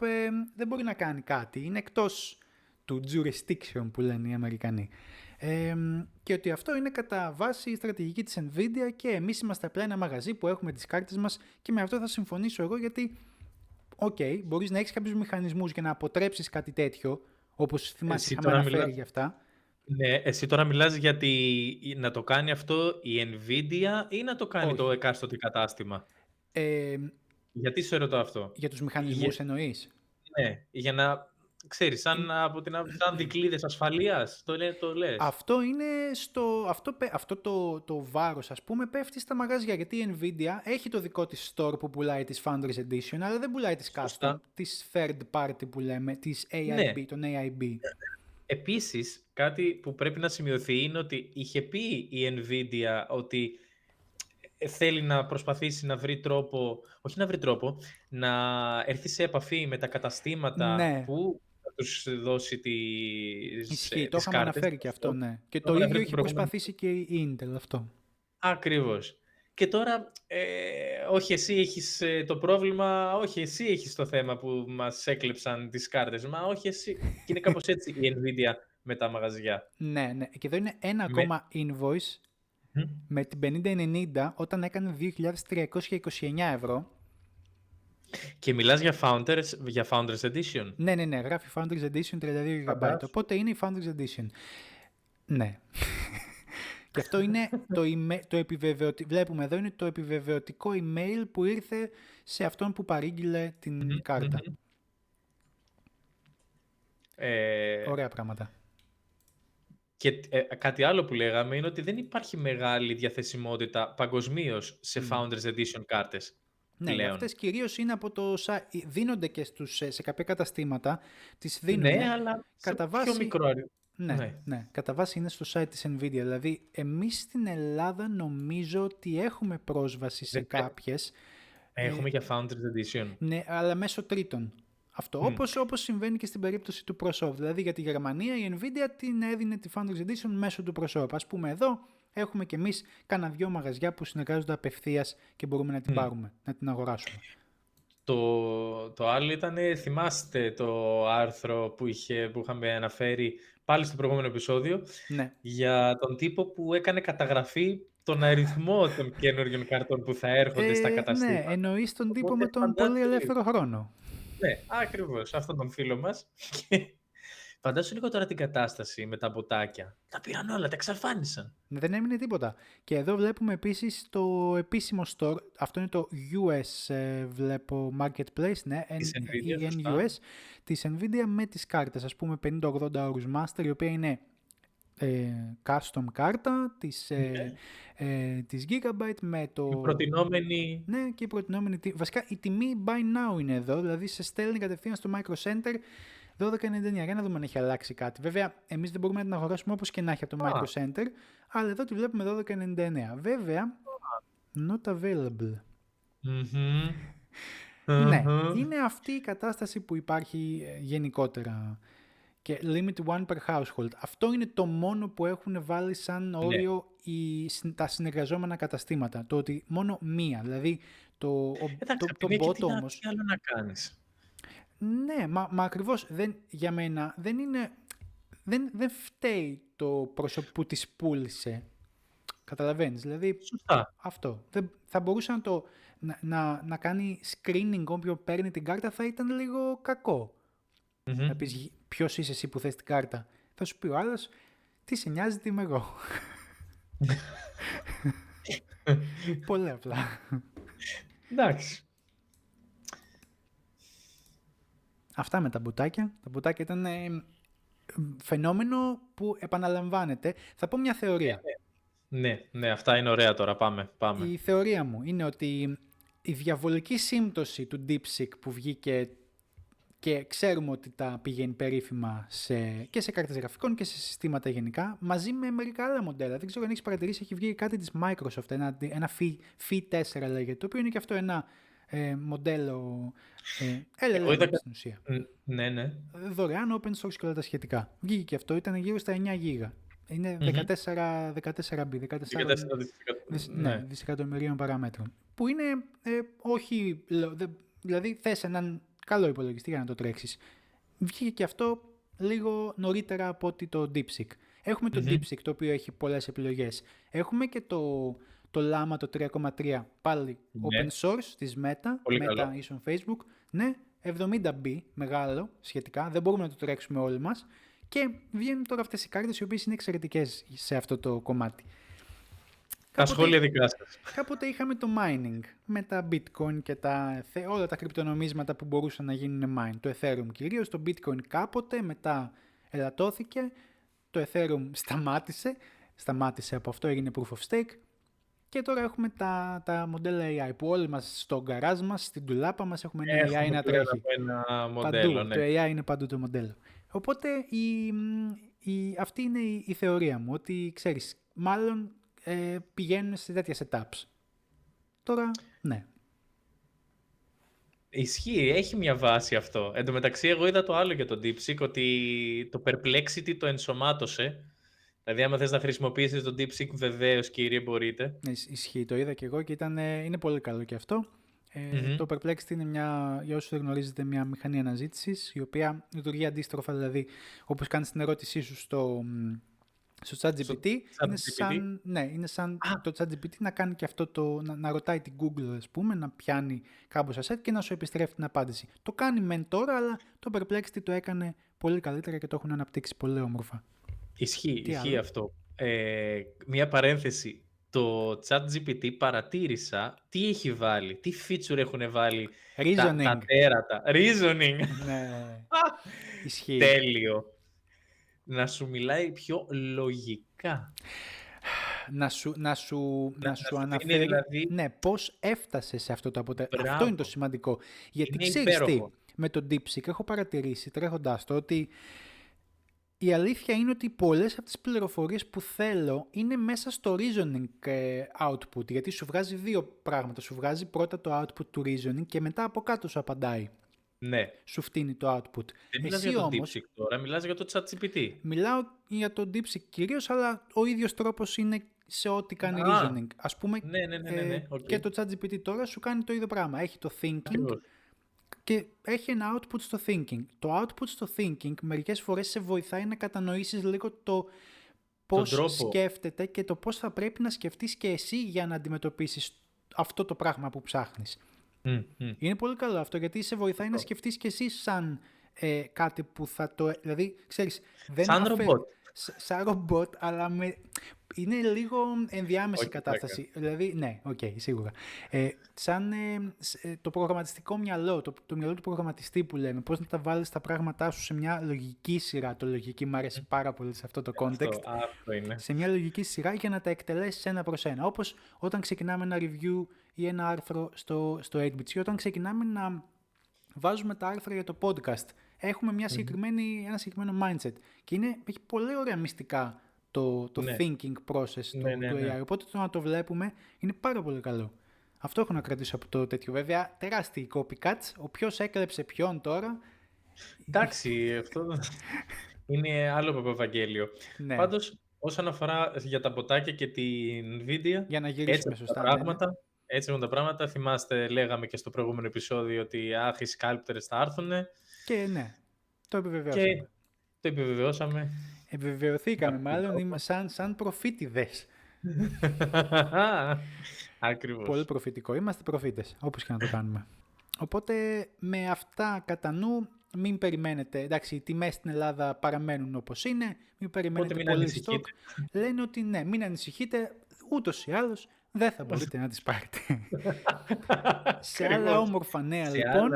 δεν μπορεί να κάνει κάτι. Είναι εκτός του jurisdiction που λένε οι Αμερικανοί. Και ότι αυτό είναι κατά βάση η στρατηγική της Nvidia και εμείς είμαστε απλά ένα μαγαζί που έχουμε τις κάρτες μας και με αυτό θα συμφωνήσω εγώ γιατί, μπορείς να έχεις κάποιους μηχανισμούς για να αποτρέψεις κάτι τέτοιο, όπως θυμάσαι είχαμε αναφέρει για αυτά. Ναι, εσύ τώρα μιλάς γιατί να το κάνει αυτό η Nvidia ή να το κάνει το εκάστοτε κατάστημα. Γιατί σε ρωτώ αυτό. Για τους μηχανισμούς εννοείς. Ναι, για να ξέρεις, σαν δικλείδες ασφαλείας, το λες. Αυτό είναι αυτό το βάρος, ας πούμε, πέφτει στα μαγαζιά, γιατί η Nvidia έχει το δικό της store που πουλάει τις Founders Edition, αλλά δεν πουλάει τις custom, τις third party που λέμε, τις AIB, τον AIB. Επίσης, κάτι που πρέπει να σημειωθεί είναι ότι είχε πει η Nvidia ότι θέλει να προσπαθήσει να βρει τρόπο, να έρθει σε επαφή με τα καταστήματα που θα τους δώσει τις Ισχύει, το είχαμε αναφέρει και αυτό, ναι. Και το ίδιο έχει προσπαθήσει και η Intel αυτό. Ακριβώς. Και τώρα, όχι εσύ έχεις το πρόβλημα, όχι εσύ έχεις το θέμα που μας έκλεψαν τις κάρτες, μα όχι εσύ. Και είναι κάπως έτσι η Nvidia με τα μαγαζιά. Ναι. Και εδώ είναι ένα ακόμα invoice με την 5090 όταν έκανε 2.329 ευρώ. Και μιλάς για Founders Edition. Ναι, γράφει Founders Edition 32 GB. Οπότε είναι η Founders Edition. Ναι. Και αυτό είναι το επιβεβαιωτικό. Βλέπουμε εδώ είναι το επιβεβαιωτικό email που ήρθε σε αυτόν που παρήγγειλε την κάρτα. Ωραία πράγματα. Και κάτι άλλο που λέγαμε είναι ότι δεν υπάρχει μεγάλη διαθεσιμότητα παγκοσμίως σε Founders Edition κάρτες. Ναι, αυτές κυρίως είναι από το δίνονται και σε κάποια καταστήματα, τις δίνουν. Ναι, αλλά κατά βάση, πιο μικρό αριθμό. Ναι, κατά βάση είναι στο site της Nvidia. Δηλαδή, εμείς στην Ελλάδα νομίζω ότι έχουμε πρόσβαση σε κάποιες. Έχουμε για Founders Edition. Ναι, αλλά μέσω τρίτων. Αυτό, όπως συμβαίνει και στην περίπτωση του ProShop. Δηλαδή, για τη Γερμανία η Nvidia την έδινε τη Founders Edition μέσω του ProShop. Ας πούμε εδώ, έχουμε και εμείς κάνα 2 μαγαζιά που συνεργάζονται απευθείας και μπορούμε να την πάρουμε, να την αγοράσουμε. Το άλλο ήταν, θυμάστε το άρθρο που είχαμε αναφέρει πάλι στο προηγούμενο επεισόδιο, για τον τύπο που έκανε καταγραφή τον αριθμό των καινούριων καρτών που θα έρχονται στα καταστήματα. Ναι, εννοείς τον τύπο με τον πολύ ελεύθερο χρόνο. Ναι, ακριβώς, αυτόν τον φίλο μας. Φαντάσου λίγο τώρα την κατάσταση με τα μποτάκια. Τα πήραν όλα, τα εξαφάνισαν. Δεν έμεινε τίποτα. Και εδώ βλέπουμε επίσης το επίσημο store. Αυτό είναι το US, βλέπω, Marketplace, ναι, η NUS, της Nvidia με τις κάρτες. Ας πούμε 50-80 ώρους Master, η οποία είναι custom κάρτα της Gigabyte με το... Η προτινόμενη... Ναι, και η προτινόμενη... Βασικά η τιμή buy now είναι εδώ, δηλαδή σε στέλνει κατευθείαν στο Micro Center 12,99. Για να δούμε αν έχει αλλάξει κάτι. Βέβαια, εμείς δεν μπορούμε να την αγοράσουμε όπως και να έχει από το Micro Center, αλλά εδώ τη βλέπουμε 12,99. Βέβαια, not available. Ναι, είναι αυτή η κατάσταση που υπάρχει γενικότερα. Και limit one per household. Αυτό είναι το μόνο που έχουν βάλει σαν όριο τα συνεργαζόμενα καταστήματα. Το ότι μόνο μία. Δηλαδή, το bot όμως... Τι άλλο να κάνεις. Ναι, μα ακριβώς για μένα δεν φταίει το πρόσωπο που της πούλησε. Καταλαβαίνεις, δηλαδή σωστά. Αυτό. Θα μπορούσε να κάνει screening όποιον παίρνει την κάρτα θα ήταν λίγο κακό. Να πεις ποιος είσαι εσύ που θες την κάρτα. Θα σου πει ο άλλος, τι σε νοιάζει, τι είμαι εγώ. Πολύ απλά. Εντάξει. Αυτά με τα μπουτάκια. Τα μπουτάκια ήταν φαινόμενο που επαναλαμβάνεται. Θα πω μια θεωρία. Ναι, αυτά είναι ωραία τώρα. Πάμε. Η θεωρία μου είναι ότι η διαβολική σύμπτωση του DeepSeek που βγήκε και ξέρουμε ότι τα πηγαίνει περίφημα και σε κάρτες γραφικών και σε συστήματα γενικά, μαζί με μερικά άλλα μοντέλα. Δεν ξέρω αν έχεις παρατηρήσει, έχει βγει κάτι της Microsoft, ένα Phi 4 λέγεται, το οποίο είναι και αυτό ένα μοντέλο LLM στην ουσία. Ναι. Δωρεάν, open source και όλα τα σχετικά. Βγήκε και αυτό, ήταν γύρω στα 9 γίγα. Είναι 14B, 14 δισεκατομμυρίων παραμέτρων. Που είναι όχι, δηλαδή θες έναν καλό υπολογιστή για να το τρέξεις. Βγήκε και αυτό λίγο νωρίτερα από ότι το DeepSeek. Έχουμε το DeepSeek, το οποίο έχει πολλές επιλογές. Έχουμε και το Llama το 3,3, πάλι open source της Meta, Meta ίσον Facebook. Ναι, 70B, μεγάλο σχετικά, δεν μπορούμε να το τρέξουμε όλοι μας. Και βγαίνουν τώρα αυτές οι κάρτες οι οποίες είναι εξαιρετικές σε αυτό το κομμάτι. Τα σχόλια δικά σας. Κάποτε είχαμε το mining με τα bitcoin και όλα τα κρυπτονομίσματα που μπορούσαν να γίνουν mine. Το ethereum κυρίως, το bitcoin κάποτε, μετά ελαττώθηκε, το ethereum σταμάτησε από αυτό, έγινε proof of stake. Και τώρα έχουμε τα μοντέλα AI που όλοι μας στο γκαράζ μας, στην τουλάπα μας έχουμε ένα AI να τρέχει. Μοντέλο, παντού, ναι. Το AI είναι παντού το μοντέλο. Οπότε αυτή είναι η θεωρία μου, ότι ξέρεις, μάλλον πηγαίνουν σε τέτοια setups. Τώρα, ναι. Ισχύει, έχει μια βάση αυτό. Εν τω μεταξύ, εγώ είδα το άλλο για το DeepSeek, ότι το Perplexity το ενσωμάτωσε. Δηλαδή, άμα θες να χρησιμοποιήσεις το DeepSeek, βεβαίως, κύριε, μπορείτε. Ισχύει, το είδα και εγώ και είναι πολύ καλό και αυτό. Το Perplexity είναι για όσους δεν γνωρίζετε, μια μηχανή αναζήτησης, η οποία λειτουργεί αντίστροφα, δηλαδή, όπως κάνεις την ερώτησή σου στο ChatGPT, είναι σαν το ChatGPT να κάνει και αυτό να ρωτάει την Google, ας πούμε, να πιάνει κάπως asset και να σου επιστρέφει την απάντηση. Το κάνει μεν τώρα, αλλά το Perplexity το έκανε πολύ καλύτερα και το έχουν αναπτύξει πολύ όμορφα. Ισχύει αυτό. Μια παρένθεση. Το ChatGPT παρατήρησα τι έχει βάλει, τι feature έχουν βάλει τα τέρατα. Reasoning. Ναι, ισχύει. Τέλειο. Να σου μιλάει πιο λογικά. Να σου αναφέρει δηλαδή... ναι, πώς έφτασε σε αυτό το αποτέλεσμα. Αυτό είναι το σημαντικό. Γιατί ξέρεις τι, με το DeepSeek έχω παρατηρήσει τρέχοντας το ότι η αλήθεια είναι ότι πολλές από τις πληροφορίες που θέλω είναι μέσα στο reasoning output, γιατί σου βγάζει δύο πράγματα. Σου βγάζει πρώτα το output του reasoning και μετά από κάτω σου απαντάει. Ναι. Σου φτύνει το output. Δεν μιλάς για το DeepSeek τώρα, μιλάς για το ChatGPT. Μιλάω για το DeepSeek κυρίως, αλλά ο ίδιος τρόπος είναι σε ό,τι κάνει reasoning. Ας πούμε, ναι. Okay. Και το ChatGPT τώρα σου κάνει το ίδιο πράγμα. Έχει το thinking και έχει ένα output στο thinking. Το output στο thinking μερικές φορές σε βοηθάει να κατανοήσεις λίγο το πώς σκέφτεται και το πώς θα πρέπει να σκεφτείς και εσύ για να αντιμετωπίσεις αυτό το πράγμα που ψάχνεις. Είναι πολύ καλό αυτό, γιατί σε βοηθάει να σκεφτείς και εσύ σαν κάτι που θα το... Δηλαδή, ξέρεις, σαν ρομπότ. Σαν ρομπότ, αλλά είναι λίγο ενδιάμεση κατάσταση. Δηλαδή, ναι, σίγουρα. Σαν το προγραμματιστικό μυαλό, το μυαλό του προγραμματιστή που λέμε, πώς να τα βάλεις τα πράγματά σου σε μια λογική σειρά. Το λογική μου αρέσει πάρα πολύ σε αυτό το context. Αυτό είναι. Σε μια λογική σειρά για να τα εκτελέσεις ένα προς ένα. Όπως όταν ξεκινάμε ένα review ή ένα άρθρο στο 8bits, ή όταν ξεκινάμε να βάζουμε τα άρθρα για το podcast. Έχουμε ένα συγκεκριμένο mindset και έχει πολύ ωραία μυστικά το thinking process του AI, οπότε το να το βλέπουμε είναι πάρα πολύ καλό. Αυτό έχω να κρατήσω από το τέτοιο. Βέβαια, τεράστιοι copycats, ο ποιος έκλεψε ποιον τώρα. Εντάξει, αυτό είναι άλλο Παπαβαγγέλιο. Ναι. Πάντως, όσον αφορά για τα ποτάκια και την Nvidia, για να γυρίσουμε σωστά. Έτσι έχουν τα πράγματα. Θυμάστε, λέγαμε και στο προηγούμενο επεισόδιο ότι οι σκάλπτερες θα έρθουν. Και ναι, το επιβεβαιώσαμε. Και το επιβεβαιώσαμε. Επιβεβαιωθήκαμε μάλλον, σαν προφήτηδες. Ακριβώς. Πολύ προφητικό. Είμαστε προφήτες, όπως και να το κάνουμε. Οπότε με αυτά κατά νου, μην περιμένετε. Εντάξει, οι τιμές στην Ελλάδα παραμένουν όπως είναι. Μην περιμένετε Μην πολύ στόκ. ανησυχείτε. Λένε ότι ναι, μην ανησυχείτε. Ούτως ή άλλως δεν θα μπορείτε να τις πάρετε. Σε άλλα όμορφα νέα λοιπόν.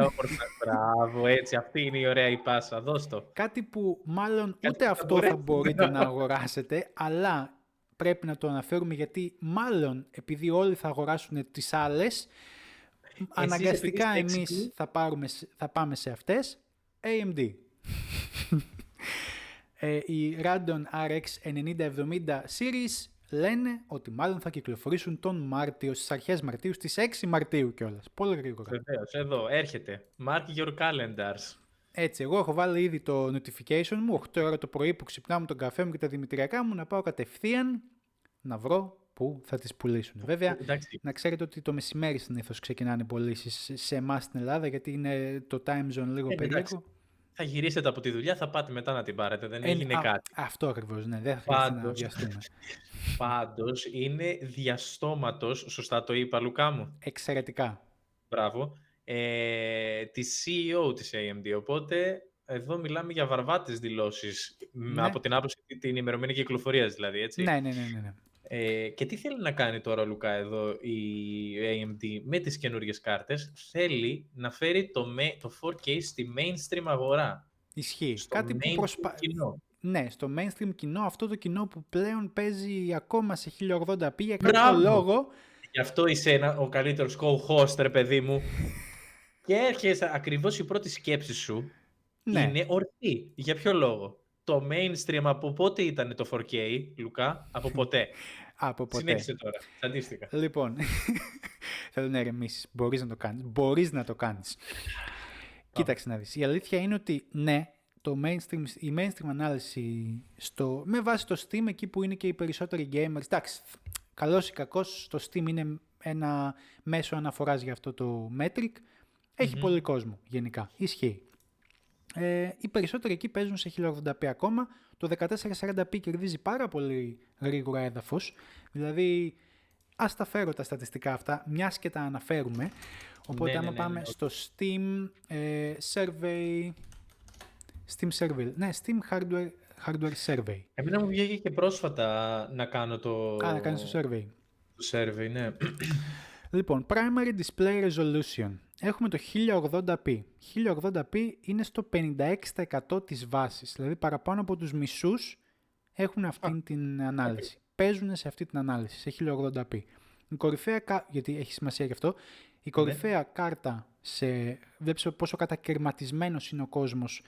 Μπράβο, έτσι. Αυτή είναι η ωραία η πάσα. Δώσ' το. Κάτι που μάλλον Κάτι ούτε που αυτό θα μπορείτε να αγοράσετε, αλλά πρέπει να το αναφέρουμε γιατί μάλλον επειδή όλοι θα αγοράσουν τις άλλες, αναγκαστικά εμείς θα πάμε σε αυτές. AMD. Η Radeon RX 9070 Series λένε ότι μάλλον θα κυκλοφορήσουν τον Μάρτιο, στις αρχές Μαρτίου, στις 6 Μαρτίου κιόλας. Πολύ γρήγορα. Βεβαίως, εδώ έρχεται. Mark your calendars. Έτσι, εγώ έχω βάλει ήδη το notification μου, 8 ώρα το πρωί που ξυπνάω με τον καφέ μου και τα δημητριακά μου, να πάω κατευθείαν να βρω που θα τις πουλήσουν. Βέβαια, Εντάξει. να ξέρετε ότι το μεσημέρι συνήθως ξεκινάνε πωλήσεις σε εμάς στην Ελλάδα, γιατί είναι το time zone λίγο περίεργο. Θα γυρίσετε από τη δουλειά, θα πάτε μετά να την πάρετε. Δεν έγινε κάτι. Αυτό ακριβώς, ναι. Δεν θα χρειάζεται να βιαστούμε. Πάντως, είναι διαστόματος, σωστά το είπα, Λουκά μου. Εξαιρετικά. Μπράβο. Τη CEO της AMD, οπότε εδώ μιλάμε για βαρβάτες δηλώσεις, Ναι. από την άποψη την ημερομηνία κυκλοφορίας δηλαδή, έτσι. Ναι. Και τι θέλει να κάνει τώρα, Λουκά, εδώ η AMD με τις καινούργιες κάρτες? Θέλει να φέρει το 4K στη mainstream αγορά. Ισχύει. Στο Κάτι που κοινό. Ναι, στο mainstream κοινό, αυτό το κοινό που πλέον παίζει ακόμα σε 1080p για κάποιο λόγο. Γι' αυτό είσαι ο καλύτερος co-host, ρε παιδί μου. Και έρχεσαι ακριβώς η πρώτη σκέψη σου. Ναι. Είναι ορθή. Για ποιο λόγο? Το mainstream από πότε ήταν το 4K, Λουκά? Από ποτέ. Από ποτέ. Συνέχισε τώρα. Αντίστοιχα. Λοιπόν, θέλω να ηρεμήσεις. Μπορείς να το κάνεις. Κοίταξε να δεις. Η αλήθεια είναι ότι ναι, η mainstream ανάλυση με βάση το Steam, εκεί που είναι και οι περισσότεροι gamers, εντάξει, καλός ή κακός, το Steam είναι ένα μέσο αναφοράς για αυτό το metric, έχει πολύ κόσμο γενικά, ισχύει. Οι περισσότεροι εκεί παίζουν σε 1080p ακόμα, το 1440p κερδίζει πάρα πολύ γρήγορα έδαφος, δηλαδή ας τα φέρω τα στατιστικά αυτά, μιας και τα αναφέρουμε, οπότε άμα πάμε στο Steam Survey, Steam Survey, ναι, Steam Hardware Survey. Εμένα μου βγήκε και πρόσφατα να κάνω να κάνεις το survey. Το survey, ναι. Λοιπόν, Primary Display Resolution. Έχουμε το 1080p. 1080p είναι στο 56% της βάσης, δηλαδή παραπάνω από τους μισούς έχουν αυτή την ανάλυση. Παίζουν σε αυτή την ανάλυση, σε 1080p. Η κορυφαία, γιατί έχει σημασία γι' αυτό, η κορυφαία κάρτα, βλέπεις πόσο κατακαιρματισμένος είναι ο κόσμος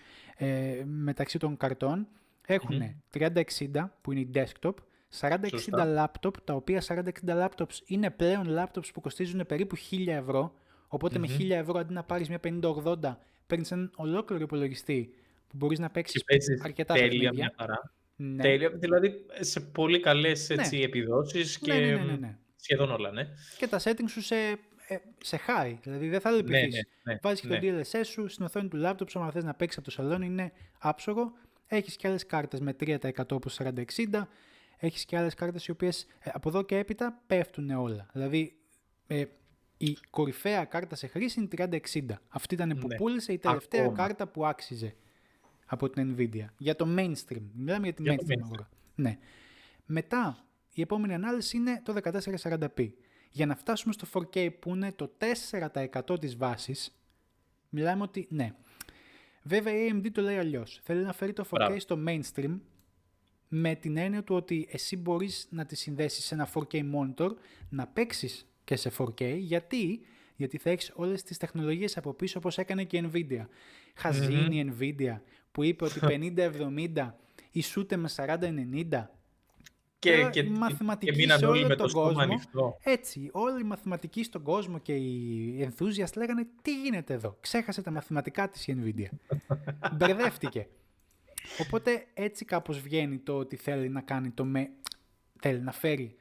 μεταξύ των καρτών, έχουν 3060 που είναι η desktop, 4060 laptop, τα οποία 4060 laptops είναι πλέον laptops που κοστίζουν περίπου 1.000 ευρώ, οπότε με 1.000 ευρώ αντί να πάρεις μια 5080, παίρνεις έναν ολόκληρο υπολογιστή που μπορείς να παίξεις αρκετά παιχνίδια. Μια χαρά. Ναι. Τέλεια, δηλαδή σε πολύ καλές επιδόσεις και σχεδόν όλα, ναι. Και τα settings σου σε high, δηλαδή δεν θα λυπηθείς. Βάζεις και το DLSS σου στην οθόνη του laptop, άμα θες να παίξεις από το σαλόνι είναι άψογο. Έχεις και άλλες κάρτες με 3% όπως 4060, έχεις και άλλες κάρτες οι οποίες από εδώ και έπειτα πέφτουν όλα. Δηλαδή η κορυφαία κάρτα σε χρήση είναι 3060. Αυτή ήταν που πούλησε η τελευταία κάρτα που άξιζε από την Nvidia. Για το mainstream. Μιλάμε για την mainstream αγορά. Ναι. Μετά η επόμενη ανάλυση είναι το 1440p. Για να φτάσουμε στο 4K που είναι το 4% της βάσης, μιλάμε ότι ναι. Βέβαια η AMD το λέει αλλιώς. Θέλει να φέρει το 4K στο mainstream με την έννοια του ότι εσύ μπορείς να τη συνδέσεις σε ένα 4K monitor, να παίξεις και σε 4K. Γιατί θα έχεις όλες τις τεχνολογίες από πίσω όπως έκανε και η Nvidia. Χαζίνη η Nvidia που είπε ότι 50-70 ισούται με 40-90. Και μαθηματικοί σε όλο τον κόσμο. Έτσι, όλοι οι μαθηματικοί στον κόσμο και οι enthusiasts λέγανε τι γίνεται εδώ. Ξέχασε τα μαθηματικά της η Nvidia. Μπερδεύτηκε. Οπότε έτσι κάπως βγαίνει το ότι θέλει να κάνει θέλει να φέρει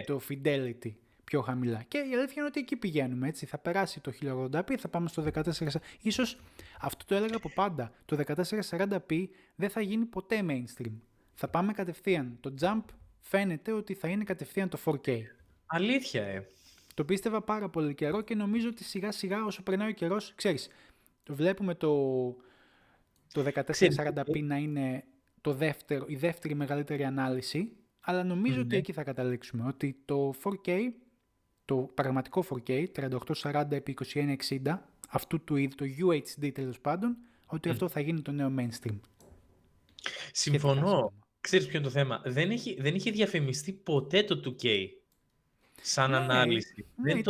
το fidelity πιο χαμηλά. Και η αλήθεια είναι ότι εκεί πηγαίνουμε, έτσι. Θα περάσει το 1080p, θα πάμε στο 1440p. Ίσως αυτό το έλεγα από πάντα. Το 1440p δεν θα γίνει ποτέ mainstream. Θα πάμε κατευθείαν. Το jump φαίνεται ότι θα είναι κατευθείαν το 4K. Αλήθεια, Το πίστευα πάρα πολύ καιρό και νομίζω ότι σιγά σιγά όσο περνάει ο καιρός, ξέρεις, το βλέπουμε το 1440p να είναι η δεύτερη μεγαλύτερη ανάλυση, αλλά νομίζω ότι εκεί θα καταλήξουμε, ότι το 4K, το πραγματικό 4K, 3840x2160, αυτού του είδου, το UHD τέλος πάντων, ότι αυτό θα γίνει το νέο mainstream. Συμφωνώ. Ξέρεις ποιο είναι το θέμα. Δεν είχε διαφημιστεί ποτέ το 2K σαν ανάλυση. Δεν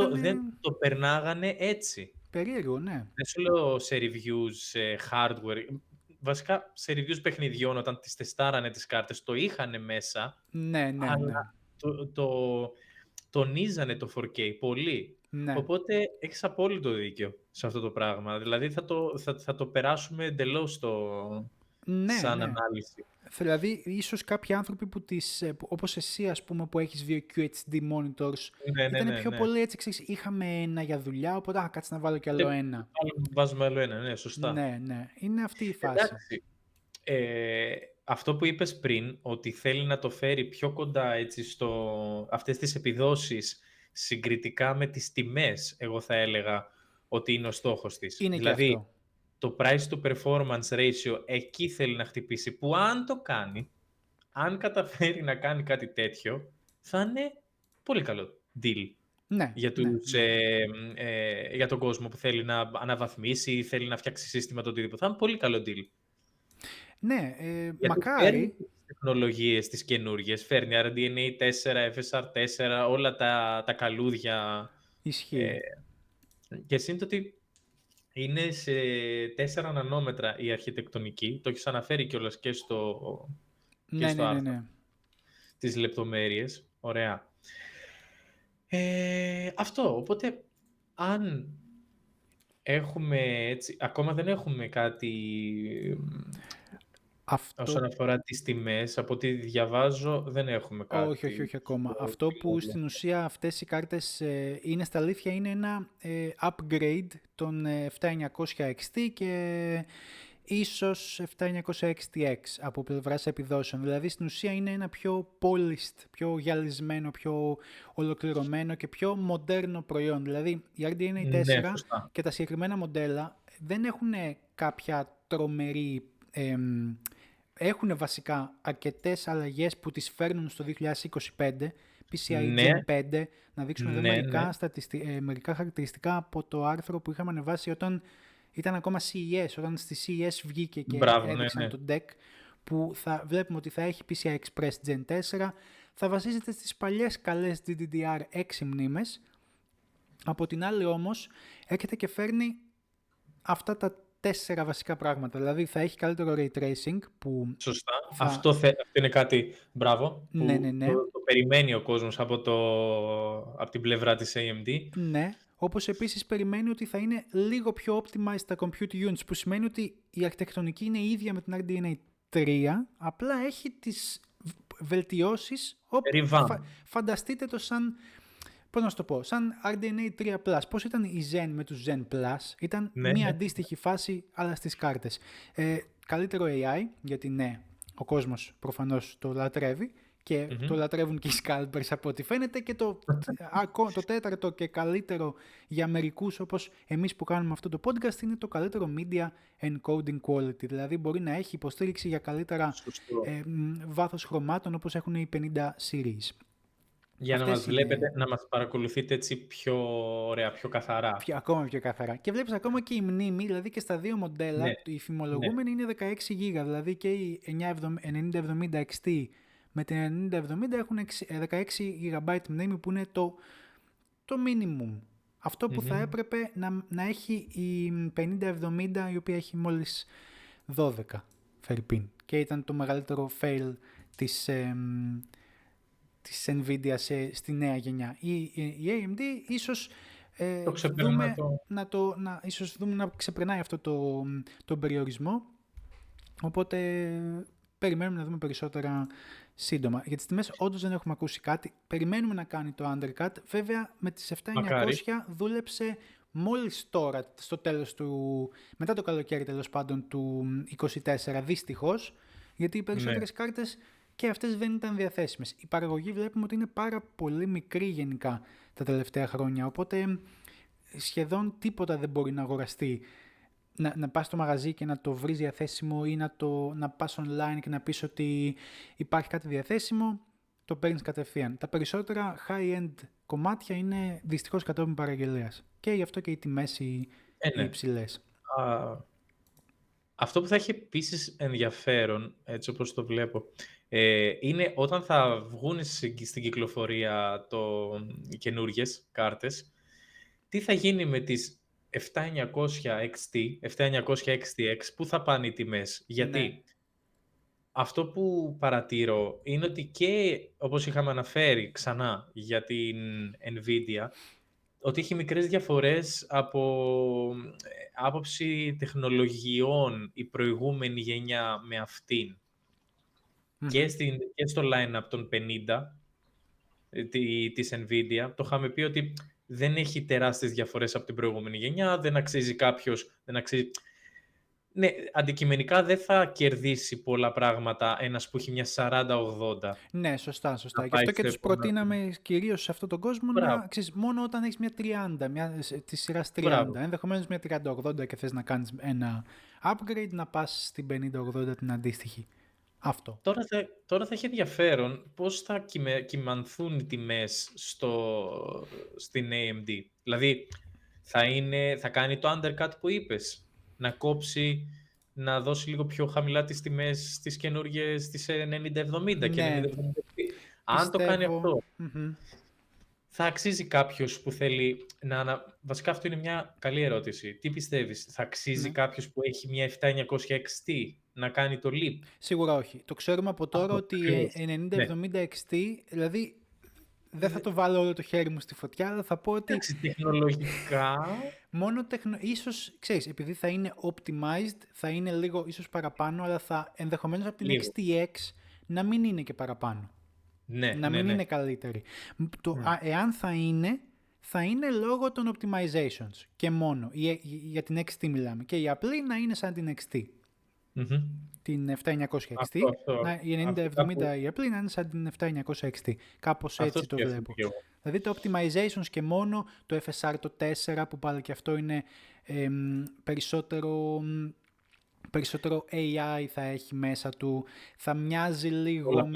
το περνάγανε έτσι. Περίεργο, ναι. Δεν σου λέω σε reviews, σε hardware. Βασικά σε reviews παιχνιδιών όταν τις τεστάρανε τις κάρτες το είχανε μέσα. Ναι. Αλλά τονίζανε το 4K πολύ. Ναι. Οπότε έχεις απόλυτο δίκιο σε αυτό το πράγμα. Δηλαδή θα το περάσουμε εντελώς σαν ανάλυση. Δηλαδή, ίσως κάποιοι άνθρωποι όπως εσύ, ας πούμε, που έχεις δύο QHD monitors, ήταν πιο πολύ έτσι, ξέρεις, είχαμε ένα για δουλειά, οπότε κάτσε να βάλω κι άλλο ένα. Βάζουμε άλλο ένα, ναι, σωστά. Ναι, είναι αυτή η φάση. Εντάξει, αυτό που είπες πριν, ότι θέλει να το φέρει πιο κοντά έτσι, αυτές τις επιδόσεις συγκριτικά με τις τιμές, εγώ θα έλεγα ότι είναι ο στόχος της. Είναι δηλαδή, και αυτό. Το price to performance ratio εκεί θέλει να χτυπήσει, που αν το κάνει, αν καταφέρει να κάνει κάτι τέτοιο, θα είναι πολύ καλό deal για τον κόσμο που θέλει να αναβαθμίσει, θέλει να φτιάξει σύστημα, το οτιδήποτε. Θα είναι πολύ καλό deal. Ναι, γιατί μακάρι. Φέρνει τις τεχνολογίες τις καινούργιες, φέρνει RDNA 4, FSR 4, όλα τα καλούδια. Ισχύει. Και σύντομα ότι είναι σε 4 νανόμετρα η αρχιτεκτονική. Το έχεις αναφέρει κιόλας και στο άρθρο. Ναι. Τις λεπτομέρειες. Ωραία. Αυτό. Οπότε, αν έχουμε έτσι... Ακόμα δεν έχουμε κάτι όσον αφορά τις τιμές. Από ό,τι διαβάζω δεν έχουμε κάτι. Όχι ακόμα. Αυτό που στην ουσία αυτές οι κάρτες είναι στα αλήθεια είναι ένα upgrade των 7900 XT και ίσως 7900 XTX από πλευράς επιδόσεων. Δηλαδή στην ουσία είναι ένα πιο polished, πιο γυαλισμένο, πιο ολοκληρωμένο και πιο μοντέρνο προϊόν. Δηλαδή η RDNA 4 και τα συγκεκριμένα μοντέλα δεν έχουν κάποια τρομερή... Έχουν βασικά αρκετές αλλαγές που τις φέρνουν στο 2025, PCIe Gen 5, να δείξουμε εδώ μερικά χαρακτηριστικά από το άρθρο που είχαμε ανεβάσει όταν ήταν ακόμα CES, όταν στη CES βγήκε και έδειξαν το deck, που βλέπουμε ότι θα έχει PCI Express Gen 4, θα βασίζεται στις παλιές καλές DDR6 μνήμες, από την άλλη όμως έρχεται και φέρνει αυτά τα 4 βασικά πράγματα. Δηλαδή θα έχει καλύτερο ray tracing. Σωστά. Αυτό είναι κάτι μπράβο. Το περιμένει ο κόσμος από την πλευρά της AMD. Ναι. Όπως επίσης περιμένει ότι θα είναι λίγο πιο optimized τα compute units, που σημαίνει ότι η αρχιτεκτονική είναι ίδια με την RDNA 3, απλά έχει τις βελτιώσεις. Φανταστείτε το σαν... Πώς να σου το πω, σαν RDNA 3+, πώς ήταν η Zen με τους Zen Plus, ήταν μια αντίστοιχη φάση, αλλά στις κάρτες. Καλύτερο AI, γιατί ο κόσμος προφανώς το λατρεύει και το λατρεύουν και οι scalpers από ό,τι φαίνεται, και το τέταρτο και καλύτερο για μερικούς όπως εμείς που κάνουμε αυτό το podcast είναι το καλύτερο media encoding quality, δηλαδή μπορεί να έχει υποστήριξη για καλύτερα βάθος χρωμάτων όπως έχουν οι 50 series. Για να μας βλέπετε, να μας παρακολουθείτε έτσι πιο ωραία, πιο καθαρά. Ακόμα πιο καθαρά. Και βλέπεις ακόμα και η μνήμη, δηλαδή και στα δύο μοντέλα, η φημολογούμενη είναι 16 GB, δηλαδή και η 9070 XT με την 9070 έχουν 16 GB μνήμη, που είναι το minimum. Αυτό που θα έπρεπε να έχει η 5070, η οποία έχει μόλις 12 φερρυπίν. Και ήταν το μεγαλύτερο fail της Nvidia στη νέα γενιά. Η AMD ίσως δούμε να ξεπερνάει αυτό τον περιορισμό, οπότε περιμένουμε να δούμε περισσότερα σύντομα. Για τις τιμές όντως δεν έχουμε ακούσει κάτι, περιμένουμε να κάνει το undercut. Βέβαια με τις 7900 δούλεψε μόλις τώρα, στο τέλος μετά το καλοκαίρι τέλος πάντων του 24, δυστυχώς, γιατί οι περισσότερες κάρτες και αυτές δεν ήταν διαθέσιμες. Η παραγωγή βλέπουμε ότι είναι πάρα πολύ μικρή γενικά τα τελευταία χρόνια, οπότε σχεδόν τίποτα δεν μπορεί να αγοραστεί. Να πας στο μαγαζί και να το βρεις διαθέσιμο ή να πας online και να πεις ότι υπάρχει κάτι διαθέσιμο, το παίρνεις κατευθείαν. Τα περισσότερα high-end κομμάτια είναι δυστυχώς κατόπιν παραγγελίας. Και γι' αυτό και οι τιμές οι Ναι. υψηλές. Αυτό που θα έχει επίσης ενδιαφέρον, έτσι όπως το βλέπω, είναι όταν θα βγουν στην κυκλοφορία οι καινούργιες κάρτες, τι θα γίνει με τις 7900 XT, 7900 XTX, πού θα πάνε οι τιμές. Γιατί Ναι. αυτό που παρατηρώ είναι ότι και, όπως είχαμε αναφέρει ξανά για την Nvidia, ότι έχει μικρές διαφορές από άποψη τεχνολογιών η προηγούμενη γενιά με αυτήν. Και στο line-up των 50 της Nvidia, το είχαμε πει ότι δεν έχει τεράστιες διαφορές από την προηγούμενη γενιά, δεν αξίζει κάποιος, Ναι, αντικειμενικά δεν θα κερδίσει πολλά πράγματα ένας που έχει μια 40-80. Ναι, σωστά. Γι' αυτό και τους προτείναμε κυρίως σε αυτόν τον κόσμο να ξέρεις, μόνο όταν έχεις μια 30, τη σειρά 30. Ενδεχομένως μια 30-80 και θες να κάνεις ένα upgrade, να πας στην 50-80 την αντίστοιχη. Αυτό. Τώρα θα έχει ενδιαφέρον πώς θα κυμανθούν οι τιμές στην AMD. Δηλαδή, θα κάνει το undercut που είπες, να κόψει, να δώσει λίγο πιο χαμηλά τις τιμές στις καινούργιες, τις 90-70 και 90-70. Αν το κάνει αυτό, θα αξίζει κάποιος που θέλει Βασικά αυτό είναι μια καλή ερώτηση. Τι πιστεύεις, θα αξίζει κάποιος που έχει μια 7900 XT να κάνει το leap? Σίγουρα όχι. Το ξέρουμε από τώρα ότι 90-70 XT, δηλαδή δεν θα το βάλω όλο το χέρι μου στη φωτιά, αλλά θα πω ότι... Εντάξει, τεχνολογικά... Ίσως, ξέρεις, επειδή θα είναι optimized, θα είναι λίγο ίσως παραπάνω, αλλά ενδεχομένως από την XTX να μην είναι και παραπάνω. Να μην είναι καλύτερη. Εάν θα είναι λόγω των optimizations και μόνο. Για την XT μιλάμε. Και η απλή να είναι σαν την XT. Την 7900 XT. Η 9070 η απλή να είναι σαν την 7900 XT. Κάπως έτσι το βλέπω. Δηλαδή το optimizations και μόνο, το FSR το 4 που πάλι και αυτό είναι περισσότερο AI θα έχει μέσα του, θα μοιάζει λίγο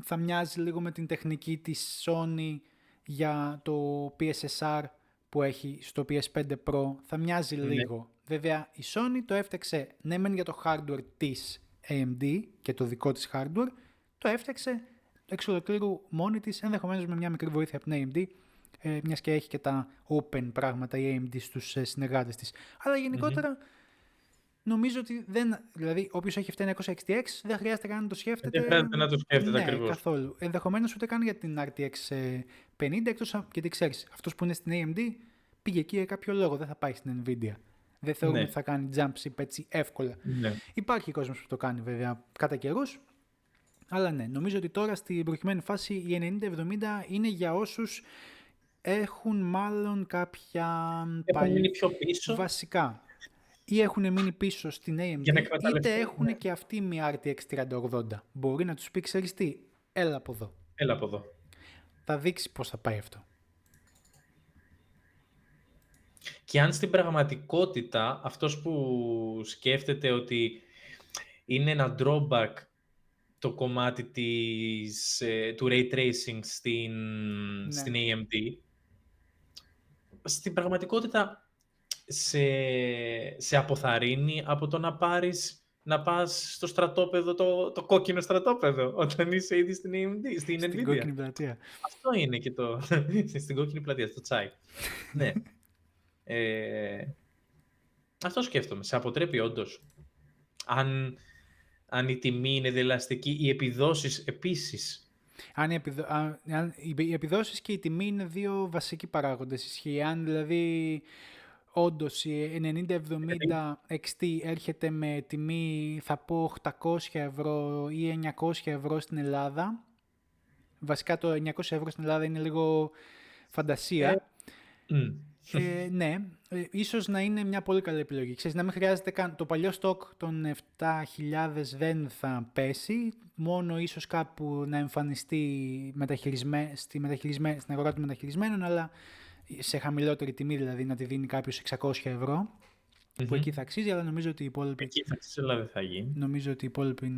θα μοιάζει λίγο με την τεχνική της Sony για το PSSR που έχει στο PS5 Pro, θα μοιάζει λίγο. Βέβαια η Sony το έφτιαξε μεν για το hardware της AMD και το δικό της hardware, το έφτιαξε εξ ολοκλήρου μόνη της, ενδεχομένως με μια μικρή βοήθεια από την AMD, μιας και έχει και τα open πράγματα η AMD στους συνεργάτες της. Αλλά γενικότερα νομίζω ότι δηλαδή όποιος έχει 7900 XTX δεν χρειάζεται καν να το σκέφτεται. Δεν χρειάζεται να το σκέφτεται ακριβώς. Καθόλου. Ενδεχομένως ούτε καν για την RTX 50, εκτός γιατί ξέρεις, αυτός που είναι στην AMD πήγε εκεί για κάποιο λόγο, δεν θα πάει στην Nvidia. Δεν θεωρούμε ότι θα κάνει jump ship έτσι εύκολα. Υπάρχει κόσμος που το κάνει βέβαια κατά καιρούς. Αλλά ναι, νομίζω ότι τώρα στην προκειμένη φάση η 9070 είναι για όσους έχουν μάλλον κάποια μείνει πιο πίσω. Βασικά. Ή έχουν μείνει πίσω στην AMD, είτε έχουν και αυτοί μια RTX 3080. Μπορεί να τους πει, ξέρεις τι, έλα από εδώ. Θα δείξει πώς θα πάει αυτό. Και αν στην πραγματικότητα αυτός που σκέφτεται ότι είναι ένα drawback το κομμάτι του Ray Tracing στην AMD, στην πραγματικότητα σε αποθαρρύνει από το να πας στο στρατόπεδο, το κόκκινο στρατόπεδο, όταν είσαι ήδη στην AMD, στην Nvidia. Στην κόκκινη πλατεία. Αυτό είναι και στην κόκκινη πλατεία, στο τσάι. Ναι. Αυτό σκέφτομαι. Σε αποτρέπει όντως. Αν η τιμή είναι δελαστική, οι επιδόσεις επίσης. Οι επιδόσεις και η τιμή είναι δύο βασικοί παράγοντες. Ισχύει. Αν δηλαδή όντως η 9070 XT έρχεται με τιμή, θα πω 800 ευρώ ή 900 ευρώ στην Ελλάδα. Βασικά το 900 ευρώ στην Ελλάδα είναι λίγο φαντασία. Ναι, ίσως να είναι μια πολύ καλή επιλογή. Ξέρεις, να μην χρειάζεται καν. Το παλιό στόκ των 7.000 δεν θα πέσει. Μόνο ίσως κάπου να εμφανιστεί στην αγορά των μεταχειρισμένων, αλλά σε χαμηλότερη τιμή, δηλαδή να τη δίνει κάποιος 600 ευρώ. Που εκεί θα αξίζει, αλλά νομίζω ότι οι υπόλοιποι. Εκεί θα αξίζει, αλλά δεν θα γίνει. Νομίζω ότι οι υπόλοιποι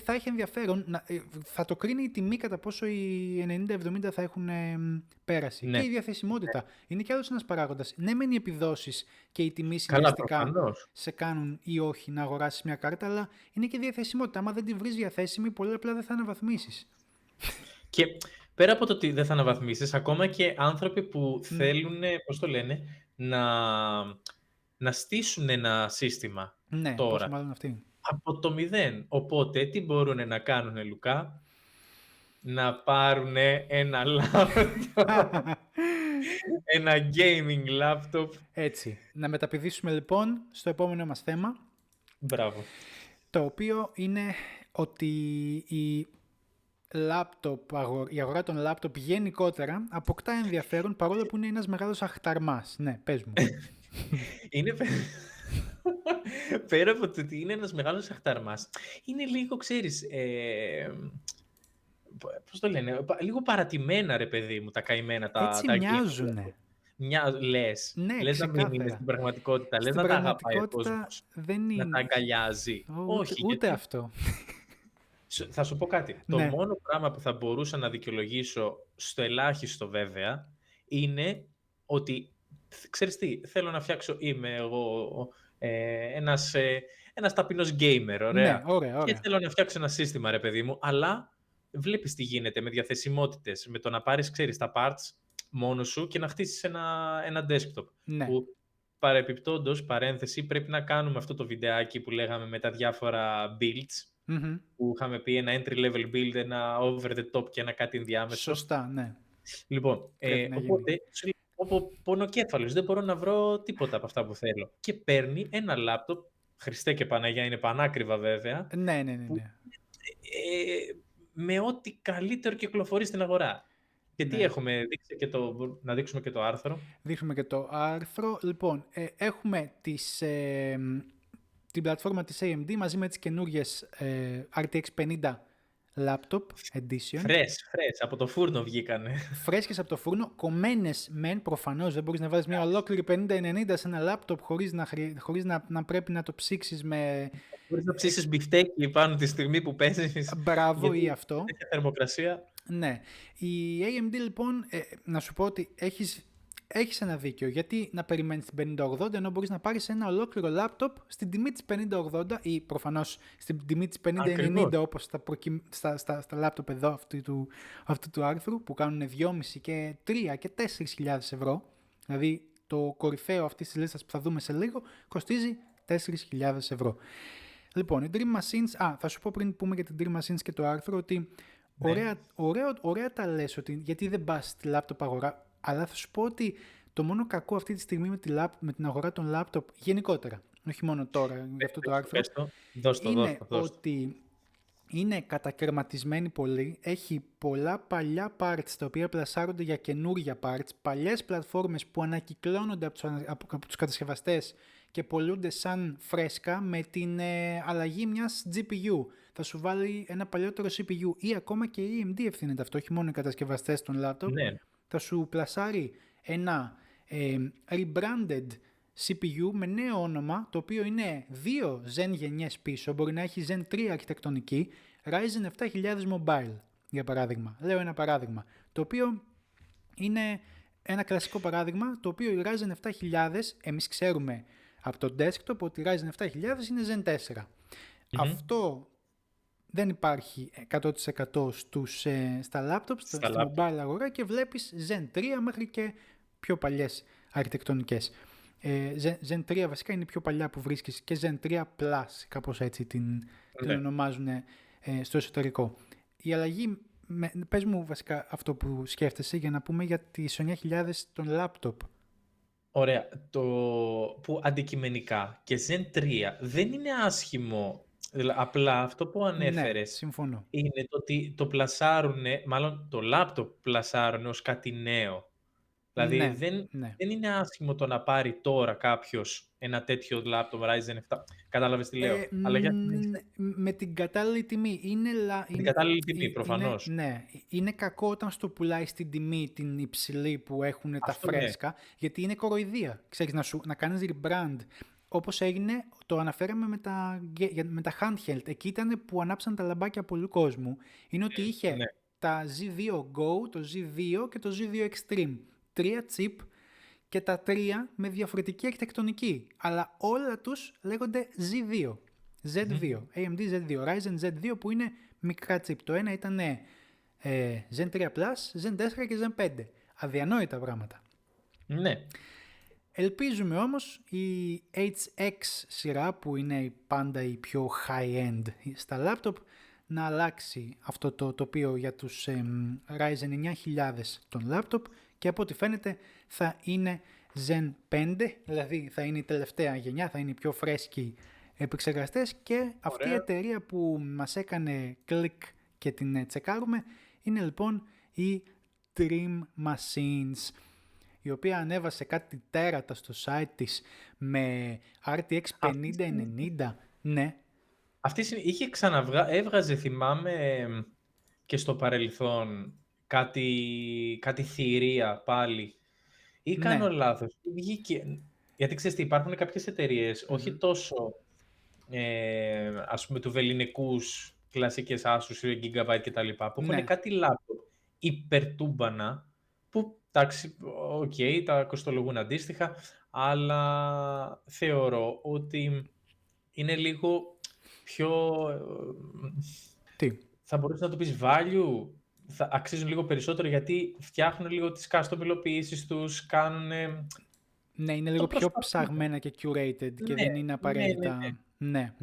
θα έχει ενδιαφέρον. Θα το κρίνει η τιμή κατά πόσο οι 90-70 θα έχουν πέρασει. Ναι. Και η διαθεσιμότητα. Είναι κι άλλος ένας παράγοντας. Ναι, μεν οι επιδόσεις και η τιμή Καλά, συνδυαστικά προφανώς. σε κάνουν ή όχι να αγοράσεις μια κάρτα, αλλά είναι και η διαθεσιμότητα. Άμα δεν τη βρεις διαθέσιμη, πολύ απλά δεν θα αναβαθμίσεις. Και πέρα από το ότι δεν θα αναβαθμίσεις, ακόμα και άνθρωποι που θέλουν, πώς το λένε, να στήσουν ένα σύστημα Ναι, τώρα. πόσο μάλλον αυτή. Από το 0. Οπότε, τι μπορούν να κάνουν, Λουκά? Να πάρουν ένα laptop, ένα gaming laptop. Έτσι. Να μεταπηδήσουμε λοιπόν στο επόμενο μας θέμα. Μπράβο. Το οποίο είναι ότι η αγορά των λάπτοπ γενικότερα αποκτά ενδιαφέρον, παρόλο που είναι ένας μεγάλος αχταρμάς. Ναι, πες μου. Είναι πέρα από το ότι είναι ένας μεγάλος αχταρμάς, είναι λίγο, ξέρεις, πώς το λένε, λίγο παρατημένα, ρε παιδί μου, τα καημένα τα Έτσι τα μοιάζουνε. Λες. Ναι, Λες να μην είναι ξεκάθαρα. στην πραγματικότητα. Λες Στην να τα αγαπάει ο πραγματικότητα κόσμος. δεν Να είναι. τα αγκαλιάζει. Όχι, Ούτε γιατί αυτό. θα σου πω κάτι. Το Ναι. μόνο πράγμα που θα μπορούσα να δικαιολογήσω, στο ελάχιστο βέβαια, είναι ότι, ξέρεις τι, θέλω να φτιάξω, είμαι εγώ ένας ταπεινός gamer, ωραία. Ναι, ωραία. Και θέλω να φτιάξω ένα σύστημα, ρε παιδί μου, αλλά βλέπεις τι γίνεται με διαθεσιμότητες, με το να πάρεις, ξέρεις, τα parts μόνος σου και να χτίσεις ένα desktop. Ναι. Που παρεπιπτόντως, παρένθεση, πρέπει να κάνουμε αυτό το βιντεάκι που λέγαμε με τα διάφορα builds, που είχαμε πει ένα entry level build, ένα over the top και ένα κάτι ενδιάμεσο. Σωστά, ναι. Λοιπόν, οπότε όπου πονοκέφαλος, δεν μπορώ να βρω τίποτα από αυτά που θέλω. Και παίρνει ένα λάπτοπ, Χριστέ και Παναγιά, είναι πανάκριβα βέβαια. Ναι. Με ό,τι καλύτερο κυκλοφορεί στην αγορά. Και τι έχουμε, να δείξουμε και το άρθρο. Δείχνουμε και το άρθρο. Λοιπόν, έχουμε την πλατφόρμα της AMD μαζί με τις καινούργιες RTX 50 Laptop Edition. Φρες, από το φούρνο βγήκανε. Φρέσκες από το φούρνο, κομμένες μεν, προφανώς δεν μπορείς να βάλεις μια ολόκληρη 50-90 σε ένα λάπτοπ χωρίς να πρέπει να το ψήξεις με... Χωρίς να ψήσεις μπιφτέκι πάνω τη στιγμή που παίζεις. Μπράβο, ή αυτό. Έχει θερμοκρασία. Ναι. Η AMD λοιπόν, να σου πω ότι έχεις ένα δίκιο. Γιατί να περιμένεις την 5080 ενώ μπορείς να πάρεις ένα ολόκληρο λάπτοπ στην τιμή της 5080 ή προφανώς στην τιμή της 5090 όπως στα λάπτοπ εδώ αυτού του άρθρου που κάνουν 2,5 και 3 και 4.000 ευρώ. Δηλαδή το κορυφαίο αυτής της λίστας που θα δούμε σε λίγο κοστίζει 4.000 ευρώ. Λοιπόν, η Dream Machines, θα σου πω πριν πούμε για την Dream Machines και το άρθρο ότι ωραία τα λες ότι γιατί δεν πας στη λάπτοπ αγορά. Αλλά θα σου πω ότι το μόνο κακό αυτή τη στιγμή με την αγορά των λάπτοπ γενικότερα, όχι μόνο τώρα για αυτό το άρθρο, είναι ότι είναι κατακαιρματισμένη πολύ, έχει πολλά παλιά parts τα οποία πλασάρονται για καινούργια parts, παλιές πλατφόρμες που ανακυκλώνονται από τους κατασκευαστές και πωλούνται σαν φρέσκα με την αλλαγή μιας GPU. Θα σου βάλει ένα παλιότερο CPU ή ακόμα και η AMD ευθύνεται αυτό, όχι μόνο οι κατασκευαστές των λάπτοπ. Ναι. Θα σου πλασάρει ένα rebranded CPU με νέο όνομα, το οποίο είναι 2 Zen γενιές πίσω, μπορεί να έχει Zen 3 αρχιτεκτονική, Ryzen 7000 Mobile, για παράδειγμα. Λέω ένα παράδειγμα, το οποίο είναι ένα κλασικό παράδειγμα, το οποίο η Ryzen 7000, εμείς ξέρουμε από το desktop ότι η Ryzen 7000 είναι Zen 4. Αυτό δεν υπάρχει 100% στα laptops, στα mobile αγορά και βλέπεις Zen 3 μέχρι και πιο παλιές αρχιτεκτονικές. Zen 3 βασικά είναι η πιο παλιά που βρίσκεις και Zen 3 Plus, κάπως έτσι την ονομάζουν στο εσωτερικό. Η αλλαγή, πες μου βασικά αυτό που σκέφτεσαι για να πούμε για τη Sonia 1000 των laptop. Ωραία, που αντικειμενικά και Zen 3 δεν είναι άσχημο. Απλά αυτό που ανέφερες είναι το ότι το πλασάρουν, μάλλον το λάπτοπ πλασάρουν ως κάτι νέο. Δηλαδή Ναι, ναι. δεν είναι άσχημο το να πάρει τώρα κάποιος ένα τέτοιο laptop Ryzen 7. Κατάλαβες τι λέω. Αλλά για Με την κατάλληλη τιμή. Είναι, την κατάλληλη τιμή, προφανώς. ναι, είναι κακό όταν στο πουλάει στην τιμή την υψηλή που έχουν τα Αυτό ναι. φρέσκα, γιατί είναι κοροϊδία. Ξέρεις, να κάνεις rebrand. Όπως έγινε, το αναφέραμε με τα handheld. Εκεί ήταν που ανάψαν τα λαμπάκια πολλού κόσμου. Είναι ότι είχε Ναι. τα Z2 Go, το Z2 και το Z2 Extreme. 3 chip και τα τρία με διαφορετική αρχιτεκτονική. Αλλά όλα τους λέγονται Z2. Z2, AMD Z2, Ryzen Z2 που είναι μικρά chip. Το ένα ήταν Zen 3 Plus, Zen 4 και Zen 5. Αδιανόητα πράγματα. Ναι. Ελπίζουμε όμως η HX σειρά που είναι πάντα η πιο high-end στα laptop να αλλάξει αυτό το τοπίο για τους Ryzen 9000 των laptop και από ό,τι φαίνεται θα είναι Zen 5, δηλαδή θα είναι η τελευταία γενιά, θα είναι οι πιο φρέσκοι επεξεργαστές και αυτή η εταιρεία που μας έκανε κλικ και την τσεκάρουμε είναι λοιπόν η Dream Machines, η οποία ανέβασε κάτι τέρατα στο site της με RTX 5090. Ναι. Αυτή είχε έβγαζε, θυμάμαι, και στο παρελθόν κάτι θηρία πάλι. Ή κάνω λάθος. Βγήκε. Γιατί ξέρεις τι, υπάρχουν κάποιες εταιρείες, όχι τόσο ας πούμε του βεληνικούς κλασικές Asus ή Gigabyte και τα λοιπά, που έχουν κάτι laptop υπερτούμπανα, που εντάξει, τα κοστολογούν αντίστοιχα, αλλά θεωρώ ότι είναι λίγο πιο... Τι? Θα μπορείς να το πεις value, θα αξίζουν λίγο περισσότερο γιατί φτιάχνουν λίγο τις custom υλοποιήσεις τους, κάνουν... Ναι, είναι λίγο πιο ψαγμένα και curated και δεν είναι απαραίτητα... Ναι.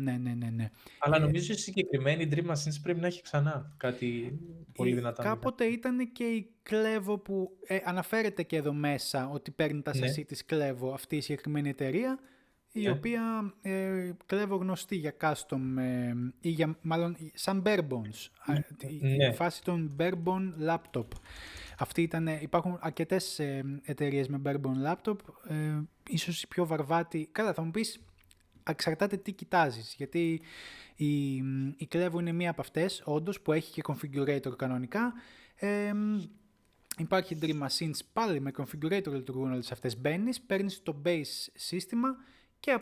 Αλλά νομίζω η συγκεκριμένη Dream Machines πρέπει να έχει ξανά κάτι πολύ δυνατά. Κάποτε ήταν και η Clevo που αναφέρεται και εδώ μέσα ότι παίρνει τα σασί της Clevo αυτή η συγκεκριμένη εταιρεία, η οποία Clevo γνωστή για custom ή για, μάλλον σαν bare bones, η φάση των bare bone laptop. Υπάρχουν αρκετές εταιρείες με bare bone laptop, ίσως η πιο βαρβάτη, καλά θα μου πεις, εξαρτάται τι κοιτάζεις, γιατί η Clevo είναι μία από αυτές, όντως, που έχει και configurator κανονικά. Υπάρχει Dream Machines πάλι με configurator, λειτουργούν όλες αυτές. Μπαίνεις, παίρνεις το base σύστημα και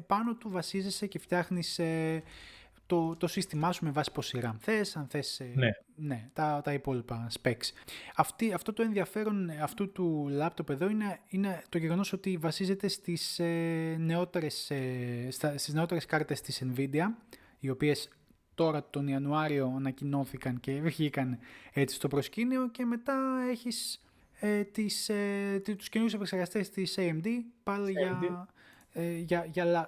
πάνω του βασίζεσαι και φτιάχνεις το σύστημά σου με βάση πόση RAM θες, αν θες τα υπόλοιπα specs. Αυτό το ενδιαφέρον αυτού του laptop εδώ είναι το γεγονός ότι βασίζεται στις νεότερες κάρτες της Nvidia, οι οποίες τώρα τον Ιανουάριο ανακοινώθηκαν και βγήκαν έτσι στο προσκήνιο, και μετά έχεις τους καινούριους επεξεργαστές της AMD πάλι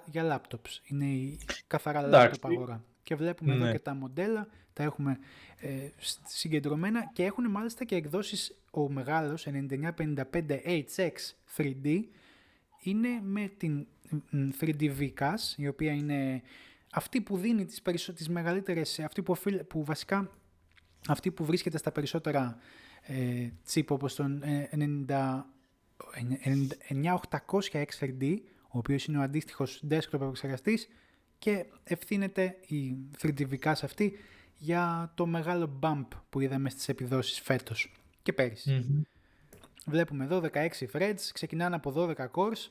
για laptops. Είναι η καθαρά laptop αγορά. Και βλέπουμε εδώ και τα μοντέλα, τα έχουμε συγκεντρωμένα και έχουν μάλιστα και εκδόσεις. Ο μεγάλος 9955HX 3D είναι με την 3D VCAS, η οποία είναι αυτή που δίνει τις μεγαλύτερες, αυτή που βρίσκεται στα περισσότερα chip, όπως τον 9800X3D, ο οποίος είναι ο αντίστοιχος desktop επεξεργαστής, και ευθύνεται η 3D VCAS αυτή για το μεγάλο bump που είδαμε στις επιδόσεις φέτος και πέρυσι. Βλέπουμε εδώ 16 threads, ξεκινάνε από 12 cores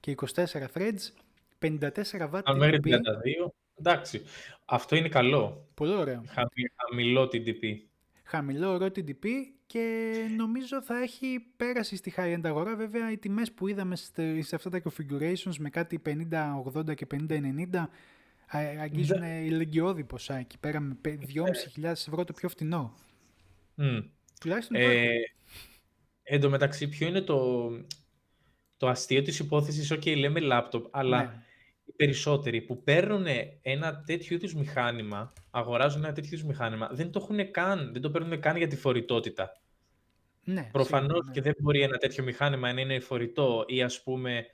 και 24 threads, 54 W μέχρι TDP. 32, εντάξει, αυτό είναι καλό. Πολύ ωραίο. Χαμηλό TDP. Χαμηλό, ωραίο TDP, και νομίζω θα έχει πέρασει στη high-end αγορά. Βέβαια, οι τιμές που είδαμε σε αυτά τα configurations με κάτι 50-80 και 50-90 αγγίζουν ηλικιώδη ποσά. Εκεί πέρα με 2.500 ευρώ το πιο φτηνό. Τουλάχιστον εν τω μεταξύ, ποιο είναι το αστείο της υπόθεσης? Λέμε laptop, αλλά οι περισσότεροι που παίρνουν ένα τέτοιο είδους μηχάνημα, αγοράζουν ένα τέτοιο είδους μηχάνημα, δεν το παίρνουν καν για τη φορητότητα. Ναι, προφανώς σίγουρα, και δεν μπορεί ένα τέτοιο μηχάνημα να είναι φορητό ή ας πούμε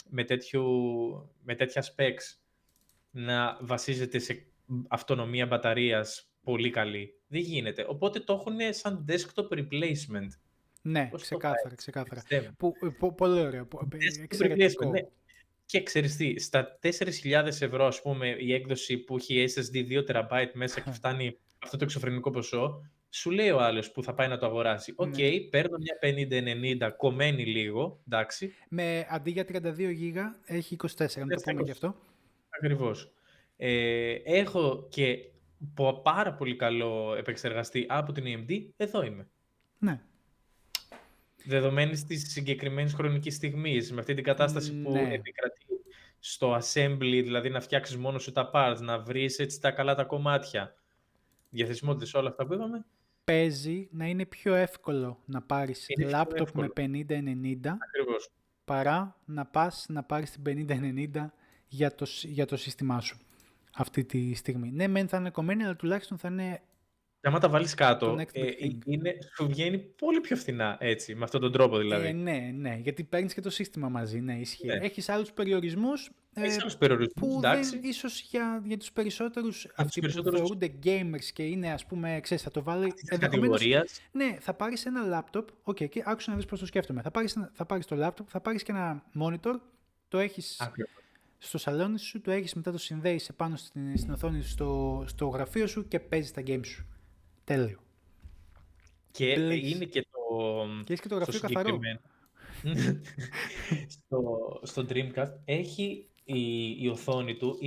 με τέτοια specs να βασίζεται σε αυτονομία μπαταρίας πολύ καλή. Δεν γίνεται. Οπότε το έχουν σαν desktop replacement. Ναι, Πώς το ξεκάθαρα, πάει, ξεκάθαρα. πιστεύω. Πολύ ωραίο, εξαιρετικό. Ναι. Και ξέρεις τι, στα 4.000 ευρώ, ας πούμε, η έκδοση που έχει SSD 2 TB μέσα και φτάνει αυτό το εξωφρενικό ποσό, σου λέει ο άλλος που θα πάει να το αγοράσει. Οκ, Ναι. παίρνω μια 50-90, κομμένη λίγο, εντάξει. Αντί για 32 γίγα έχει 24, να το πούμε και αυτό. Ακριβώς. Έχω και πάρα πολύ καλό επεξεργαστή από την AMD, εδώ είμαι. Ναι. Δεδομένης της συγκεκριμένης χρονικής στιγμής, με αυτή την κατάσταση που Ναι. επικρατεί στο assembly, δηλαδή να φτιάξεις μόνο σου τα parts, να βρεις έτσι τα καλά τα κομμάτια, διαθεσιμότητες, όλα αυτά που είπαμε. Παίζει να είναι πιο εύκολο να πάρεις Είναι πιο λάπτοπ εύκολο. με 5090 Ακριβώς. παρά να πας να πάρεις την 5090 για το σύστημά σου αυτή τη στιγμή. Ναι, μεν θα είναι κομμένη, αλλά τουλάχιστον θα είναι Και άμα τα βάλεις το κάτω, next big thing. σου βγαίνει πολύ πιο φθηνά, έτσι, με αυτόν τον τρόπο δηλαδή. Ναι, γιατί παίρνεις και το σύστημα μαζί, ναι, ισχύει. Ναι. Έχεις άλλους περιορισμούς, που εντάξει. ίσως για τους περισσότερους, αυτοί που θεωρούνται gamers και είναι, ας πούμε, ξέρεις, θα το βάλει ενδεχομένως. Ναι, θα πάρεις ένα λάπτοπ, και άκουσα να δεις πώς το σκέφτομαι. Θα πάρεις το λάπτοπ, θα πάρεις και ένα monitor, το έχεις στο σαλόνι σου, το έχεις, μετά το συνδέεις επάνω στην οθόνη στο γραφείο σου και παίζεις τα games σου. Τέλειο. Και είναι και και έχεις και το γραφείο καθαρό. στο Dreamcast έχει η οθόνη του,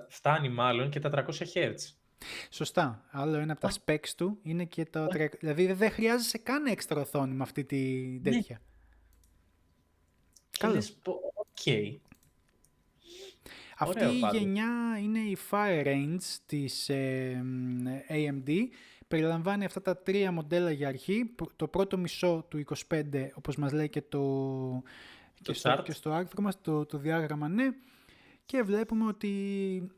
φτάνει μάλλον και τα 300 Hz. Σωστά. Άλλο ένα από τα specs του είναι και το... Δηλαδή δεν χρειάζεσαι καν έξτρα οθόνη με αυτή τη τέτοια. Και λες, οκ. Αυτή η γενιά είναι η Fire Range της AMD. Περιλαμβάνει αυτά τα 3 μοντέλα για αρχή. Το πρώτο μισό του 25, όπως μας λέει και στο άρθρο μας, το διάγραμμα, ναι. Και βλέπουμε ότι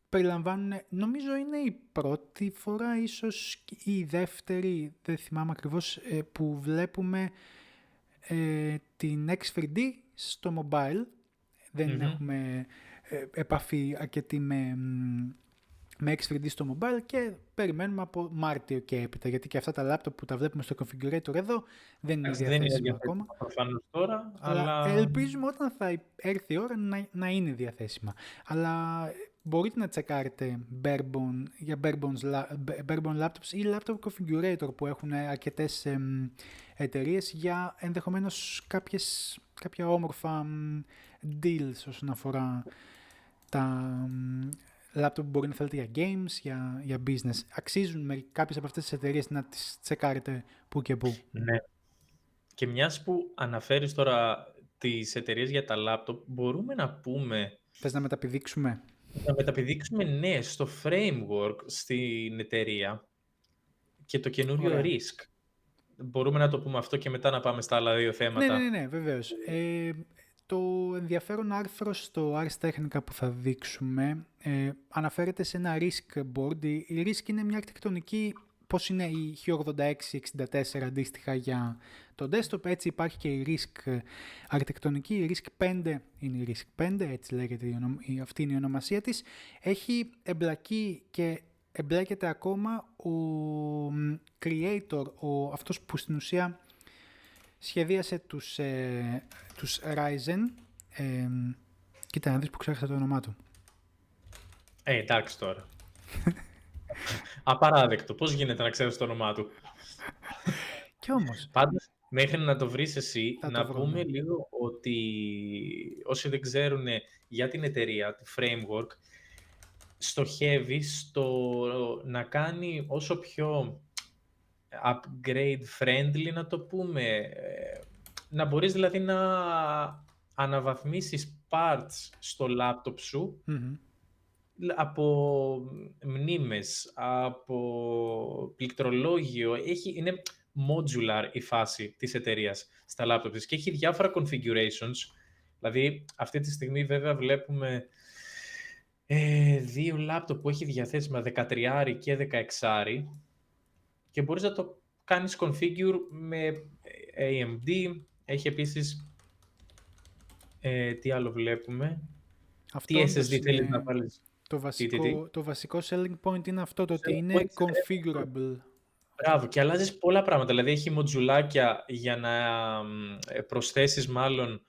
περιλαμβάνουν, νομίζω είναι η πρώτη φορά, ίσως η δεύτερη, δεν θυμάμαι ακριβώς, που βλέπουμε την X3D στο mobile. Δεν έχουμε επαφή αρκετή με X3D στο mobile και περιμένουμε από Μάρτιο και έπειτα, γιατί και αυτά τα laptop που τα βλέπουμε στο configurator εδώ δεν είναι διαθέσιμα ακόμα. Προφανώς τώρα, αλλά ελπίζουμε όταν θα έρθει η ώρα να είναι διαθέσιμα. Αλλά μπορείτε να τσεκάρετε για barebone laptops ή laptop configurator που έχουν αρκετές εταιρείες για ενδεχομένως κάποια όμορφα deals όσον αφορά τα laptop που μπορεί να θέλετε για games, για business. Αξίζουν κάποιες από αυτές τις εταιρείες να τις τσεκάρετε που και που. Ναι. Και μιας που αναφέρεις τώρα τις εταιρείες για τα laptop, μπορούμε να πούμε... Θες να μεταπηδήξουμε? Να μεταπηδήξουμε, ναι, στο framework στην εταιρεία και το καινούριο Risk. Μπορούμε να το πούμε αυτό και μετά να πάμε στα άλλα δύο θέματα. Ναι, βεβαίως. Το ενδιαφέρον άρθρο στο Ars Technica που θα δείξουμε αναφέρεται σε ένα Risk board. Η Risk είναι μια αρχιτεκτονική, πώς είναι η x86-64 αντίστοιχα για το desktop, έτσι υπάρχει και η Risk αρχιτεκτονική. Η Risk 5 είναι η Risk 5, έτσι λέγεται αυτή είναι η ονομασία της. Έχει εμπλακεί και εμπλέκεται ακόμα ο creator, αυτός που στην ουσία σχεδίασε τους Ryzen. Κοίτα να δεις που ξέχασα το όνομά του. Εντάξει τώρα. Απαράδεκτο. Πώς γίνεται να ξέρεις το όνομά του? Κι όμως. Πάντως, μέχρι να το βρεις εσύ, να πούμε λίγο ότι όσοι δεν ξέρουν για την εταιρεία, τη Framework, στοχεύει στο να κάνει όσο πιο upgrade friendly, να το πούμε, να μπορείς δηλαδή να αναβαθμίσεις parts στο laptop σου από μνήμες, από πληκτρολόγιο. Είναι modular η φάση της εταιρείας στα laptop της και έχει διάφορα configurations. Δηλαδή αυτή τη στιγμή βέβαια βλέπουμε 2 laptop που έχει διαθέσιμα 13 και 16 και μπορείς να το κάνεις configure με AMD. Έχει επίσης τι άλλο βλέπουμε? Τι SSD θέλεις να βάλεις? Το βασικό selling point είναι αυτό, το ότι είναι configurable. Μπράβο, και αλλάζεις πολλά πράγματα. Δηλαδή έχει μοτζουλάκια για να προσθέσεις μάλλον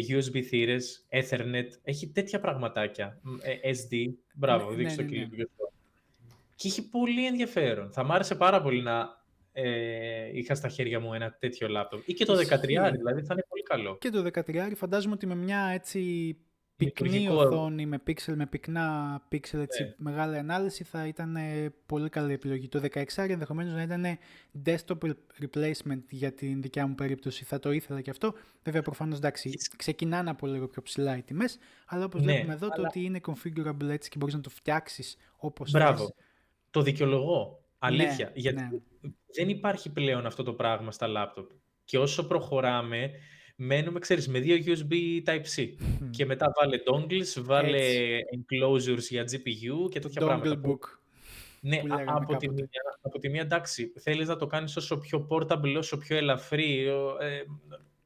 USB θύρες, Ethernet, έχει τέτοια πραγματάκια. SD, μπράβο, Ναι, δείξτε το ναι, και ναι. λίγο γι' αυτό. Και έχει πολύ ενδιαφέρον. Θα μ' άρεσε πάρα πολύ να είχα στα χέρια μου ένα τέτοιο λάπτοπ. Ή και το 13, Ισχύει. δηλαδή θα είναι πολύ καλό. Και το 13 φαντάζομαι ότι με μια έτσι πυκνή Λειτουργικό, οθόνη, με pixel, με πυκνά pixel, έτσι, ναι. μεγάλη ανάλυση θα ήταν πολύ καλή επιλογή. Το 16 ενδεχομένως να ήταν desktop replacement για την δικιά μου περίπτωση. Θα το ήθελα και αυτό. Βέβαια προφανώς εντάξει, ξεκινάνε από λίγο πιο ψηλά οι τιμές, αλλά όπως Ναι, βλέπουμε εδώ αλλά... το ότι είναι configurable έτσι και μπορείς να το φτιάξεις όπως Μπράβο. θες. Το δικαιολογώ. Ναι, Αλήθεια. Γιατί ναι. δεν υπάρχει πλέον αυτό το πράγμα στα λάπτοπ. Και όσο προχωράμε, μένουμε, ξέρεις, με 2 USB Type-C. Και μετά βάλε dongles, βάλε enclosures για GPU και Το τέτοια dongle πράγματα. book Ναι, που λέγαμε κάποτε. από τη μία εντάξει, θέλεις να το κάνεις όσο πιο portable, όσο πιο ελαφρύ,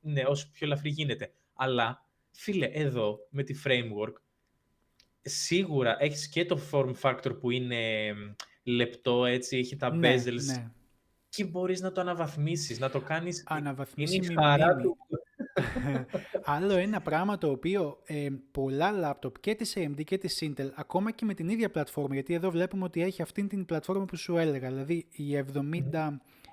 ναι, όσο πιο ελαφρύ γίνεται. Αλλά, φίλε, εδώ, με τη framework, σίγουρα έχεις και το form factor που είναι λεπτό, έτσι, έχει τα Ναι, bezels ναι. και μπορείς να το αναβαθμίσεις, να το κάνεις... Είναι η Αναβαθμίσιμη χαρά μνήμη. του. Άλλο ένα πράγμα το οποίο πολλά λάπτοπ και της AMD και της Intel, ακόμα και με την ίδια πλατφόρμα, γιατί εδώ βλέπουμε ότι έχει αυτήν την πλατφόρμα που σου έλεγα, δηλαδή η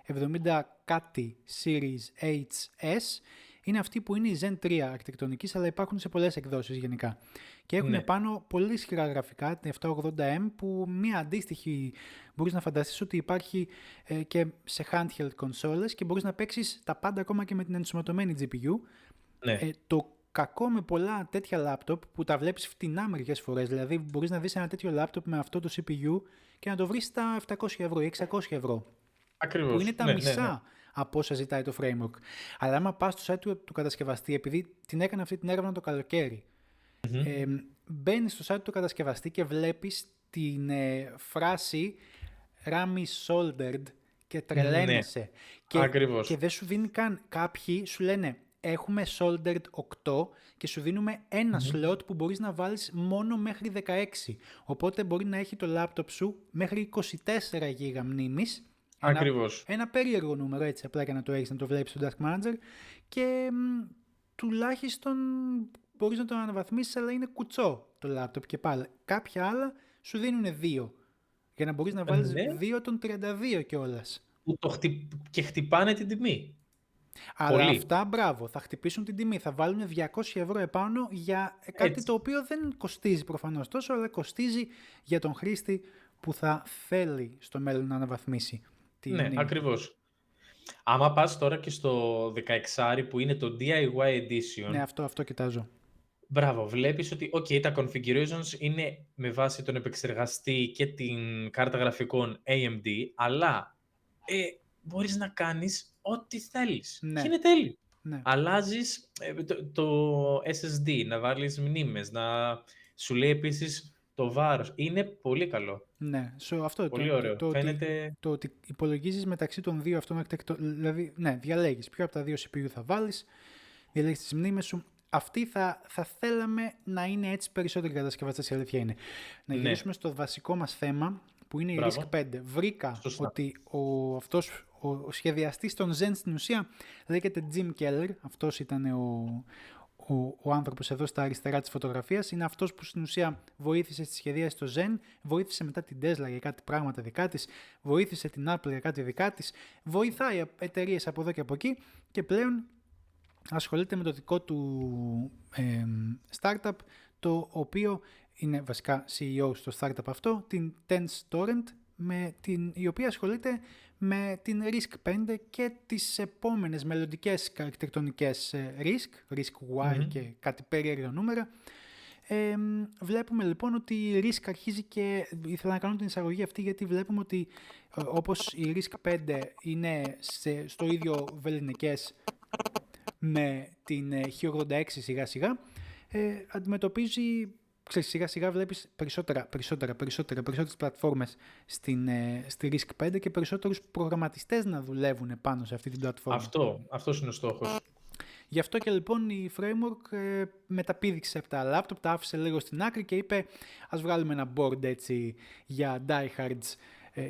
70 κάτι Series HS, είναι αυτή που είναι η Zen 3 αρχιτεκτονικής, αλλά υπάρχουν σε πολλές εκδόσεις γενικά. Και έχουν πάνω πολύ ισχυρά γραφικά, την 780M, που μία αντίστοιχη μπορείς να φανταστείς ότι υπάρχει και σε handheld consoles και μπορείς να παίξεις τα πάντα ακόμα και με την ενσωματωμένη GPU. Ναι. Το κακό με πολλά τέτοια λάπτοπ που τα βλέπεις φτηνά μερικές φορές, δηλαδή μπορείς να δεις ένα τέτοιο λάπτοπ με αυτό το CPU και να το βρεις στα 700 ευρώ ή 600 ευρώ. Ακριβώς. Που είναι τα μισά από όσα ζητάει το framework. Αλλά άμα πας στο site του κατασκευαστή, επειδή την έκανα αυτή την έρευνα το καλοκαίρι, μπαίνεις στο site του κατασκευαστή και βλέπεις την φράση RAM is soldered και τρελαίνεσαι. Και δεν σου δίνει καν. Κάποιοι σου λένε έχουμε soldered 8 και σου δίνουμε ένα slot που μπορείς να βάλεις μόνο μέχρι 16. Οπότε μπορεί να έχει το λάπτοπ σου μέχρι 24 GB μνήμης. Ακριβώς. Ένα περίεργο νούμερο, έτσι απλά για να το έχεις, να το βλέπεις στο Task Manager και τουλάχιστον μπορείς να το αναβαθμίσεις, αλλά είναι κουτσό το λάπτοπ και πάλι. Κάποια άλλα σου δίνουν 2 για να μπορείς να βάλεις 2 των 32 κιόλας. Και χτυπάνε την τιμή. Αλλά αυτά, μπράβο, θα χτυπήσουν την τιμή. Θα βάλουν 200 ευρώ επάνω για κάτι το οποίο δεν κοστίζει προφανώς τόσο, αλλά κοστίζει για τον χρήστη που θα θέλει στο μέλλον να αναβαθμίσει. Ναι, ακριβώς. Άμα πας τώρα και στο 16 που είναι το DIY Edition... Ναι, αυτό κοιτάζω. Μπράβο, βλέπεις ότι τα configurations είναι με βάση τον επεξεργαστή και την κάρτα γραφικών AMD, αλλά μπορείς να κάνεις ό,τι θέλεις. Ναι. Και είναι τέλειο. Ναι. Αλλάζεις το SSD, να βάλεις μνήμες, να σου λέει επίσης το βάρος. Είναι πολύ καλό. Ναι, αυτό πολύ ωραίο. Το ότι υπολογίζεις μεταξύ των δύο αυτών, δηλαδή, ναι, διαλέγεις ποιο από τα δύο CPU θα βάλεις, διαλέγεις τις μνήμες σου. Αυτή θα θέλαμε να είναι έτσι περισσότεροι κατασκευαστές, η αλήθεια είναι. Να γυρίσουμε στο βασικό μας θέμα, που είναι η RISC 5. Βρήκα ότι ο σχεδιαστής των Zen στην ουσία λέγεται Jim Keller. Αυτός ήταν ο άνθρωπος εδώ στα αριστερά της φωτογραφίας. Είναι αυτός που στην ουσία βοήθησε στη σχεδίαση το Zen, βοήθησε μετά την Tesla για κάτι πράγματα δικά της, βοήθησε την Apple για κάτι δικά της, βοηθάει εταιρείες από εδώ και από εκεί και πλέον ασχολείται με το δικό του startup, το οποίο είναι βασικά CEO στο startup αυτό, την Tense Torrent, η οποία ασχολείται με την RISC 5 και τις επόμενες μελλοντικές αρχιτεκτονικές RISC Y και κάτι περίεργα νούμερα. Βλέπουμε λοιπόν ότι η RISC αρχίζει και ήθελα να κάνω την εισαγωγή αυτή γιατί βλέπουμε ότι όπως η RISC 5 είναι στο ίδιο βεληνικές με την H86 σιγά σιγά, αντιμετωπίζει, σιγά σιγά βλέπεις περισσότερες πλατφόρμες στη RISC 5 και περισσότερους προγραμματιστές να δουλεύουν πάνω σε αυτή την πλατφόρμα. Αυτός είναι ο στόχος. Γι' αυτό και λοιπόν η framework μεταπήδηξε από τα laptop, τα άφησε λίγο στην άκρη και είπε ας βγάλουμε ένα board έτσι για diehards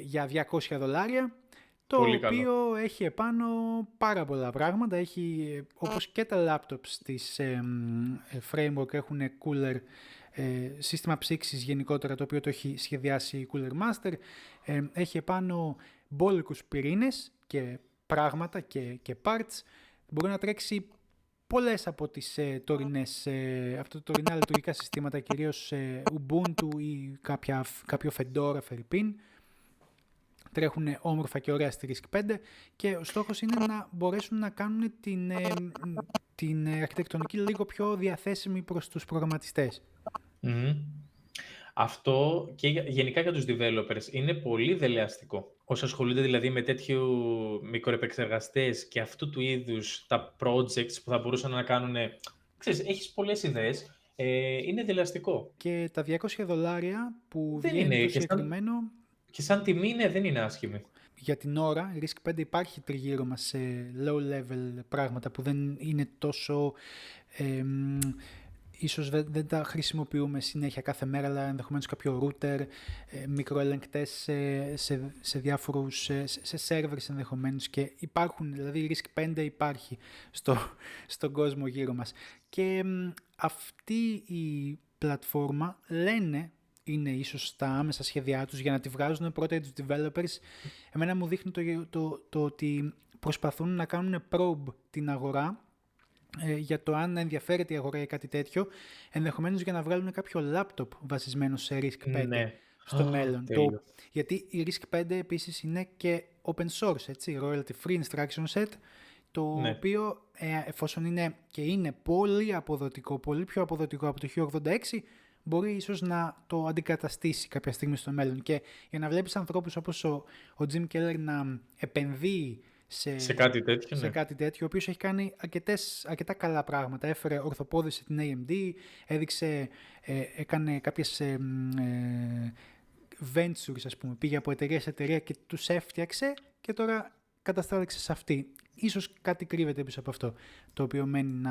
για $200, το Πολύ καλό. οποίο έχει επάνω πάρα πολλά πράγματα. Έχει, όπως και τα laptops της Framework έχουν cooler, σύστημα ψήξης γενικότερα, το οποίο το έχει σχεδιάσει η Cooler Master. Έχει επάνω μπόλικους πυρήνες και πράγματα και parts. Μπορεί να τρέξει πολλές από τις τωρινά λειτουργικά συστήματα, κυρίως Ubuntu ή κάποιο Fedora, Φερρυπίν. Τρέχουν όμορφα και ωραία στη RISC-V και ο στόχος είναι να μπορέσουν να κάνουν την αρχιτεκτονική λίγο πιο διαθέσιμη προς τους προγραμματιστές. Αυτό και γενικά για τους developers είναι πολύ δελεαστικό. Όσοι ασχολούνται δηλαδή με τέτοιου μικροεπεξεργαστές και αυτού του είδους τα projects που θα μπορούσαν να κάνουν, ξέρεις, έχεις πολλές ιδέες, είναι δελεαστικό. Και τα $200 που Δεν βγαίνει είναι, το συγκεκριμένο... Και σαν τιμή δεν είναι άσχημη. Για την ώρα, η RISC-V υπάρχει τριγύρω μας σε low-level πράγματα που δεν είναι τόσο... ίσως δεν τα χρησιμοποιούμε συνέχεια κάθε μέρα, αλλά ενδεχομένως κάποιο router, μικροελεγκτές σε διάφορους, σε servers ενδεχομένως, και υπάρχουν, δηλαδή η RISC-V υπάρχει στον κόσμο γύρω μας. Και αυτή η πλατφόρμα λένε, είναι ίσως στα άμεσα σχέδιά τους για να τη βγάζουν πρώτα για τους developers. Εμένα μου δείχνει το ότι προσπαθούν να κάνουν probe την αγορά, για το αν ενδιαφέρεται η αγορά για κάτι τέτοιο, ενδεχομένως για να βγάλουν κάποιο laptop βασισμένο σε RISC-V στο μέλλον. Γιατί η RISC-V επίσης είναι και open source, έτσι, royalty free instruction set, το οποίο εφόσον είναι πολύ αποδοτικό, πολύ πιο αποδοτικό από το x86, μπορεί ίσως να το αντικαταστήσει κάποια στιγμή στο μέλλον. Και για να βλέπεις ανθρώπους όπως ο Jim Keller να επενδύει σε κάτι τέτοιο, ο οποίος έχει κάνει αρκετά καλά πράγματα. Έφερε, ορθοπόδησε την AMD, έκανε κάποιες ventures, ας πούμε, πήγε από εταιρεία σε εταιρεία και τους έφτιαξε και τώρα καταστάλεξε σε αυτή. Ίσως κάτι κρύβεται πίσω από αυτό, το οποίο μένει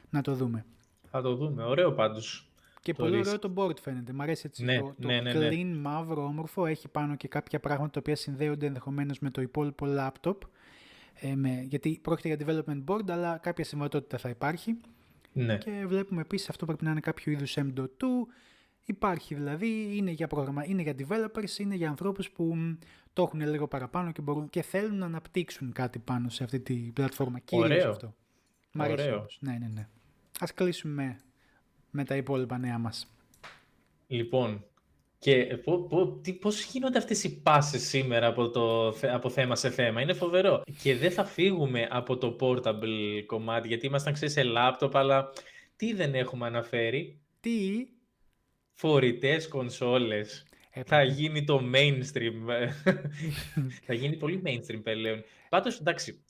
να το δούμε. Θα το δούμε, ωραίο πάντως. Και πολύ ωραίο το board φαίνεται. Μ' αρέσει έτσι. Το clean, μαύρο, όμορφο. Έχει πάνω και κάποια πράγματα τα οποία συνδέονται ενδεχομένως με το υπόλοιπο laptop. Γιατί πρόκειται για development board, αλλά κάποια συμβατότητα θα υπάρχει. Ναι. Και βλέπουμε επίσης αυτό πρέπει να είναι κάποιο είδους M.2. Υπάρχει δηλαδή, είναι για developers, είναι για ανθρώπους που το έχουν λίγο παραπάνω και θέλουν να αναπτύξουν κάτι πάνω σε αυτή τη πλατφόρμα. Κυρίως αυτό. Μ' αρέσει όμως. Ναι. Ας κλείσουμε με τα υπόλοιπα νέα μας. Λοιπόν, και πώς γίνονται αυτές οι πάσες σήμερα από θέμα σε θέμα. Είναι φοβερό. Και δεν θα φύγουμε από το portable κομμάτι, γιατί ήμασταν σε laptop, αλλά τι δεν έχουμε αναφέρει? Τι? Φορητές κονσόλες. Θα γίνει το mainstream. Θα γίνει πολύ mainstream πλέον. Πάντως, εντάξει,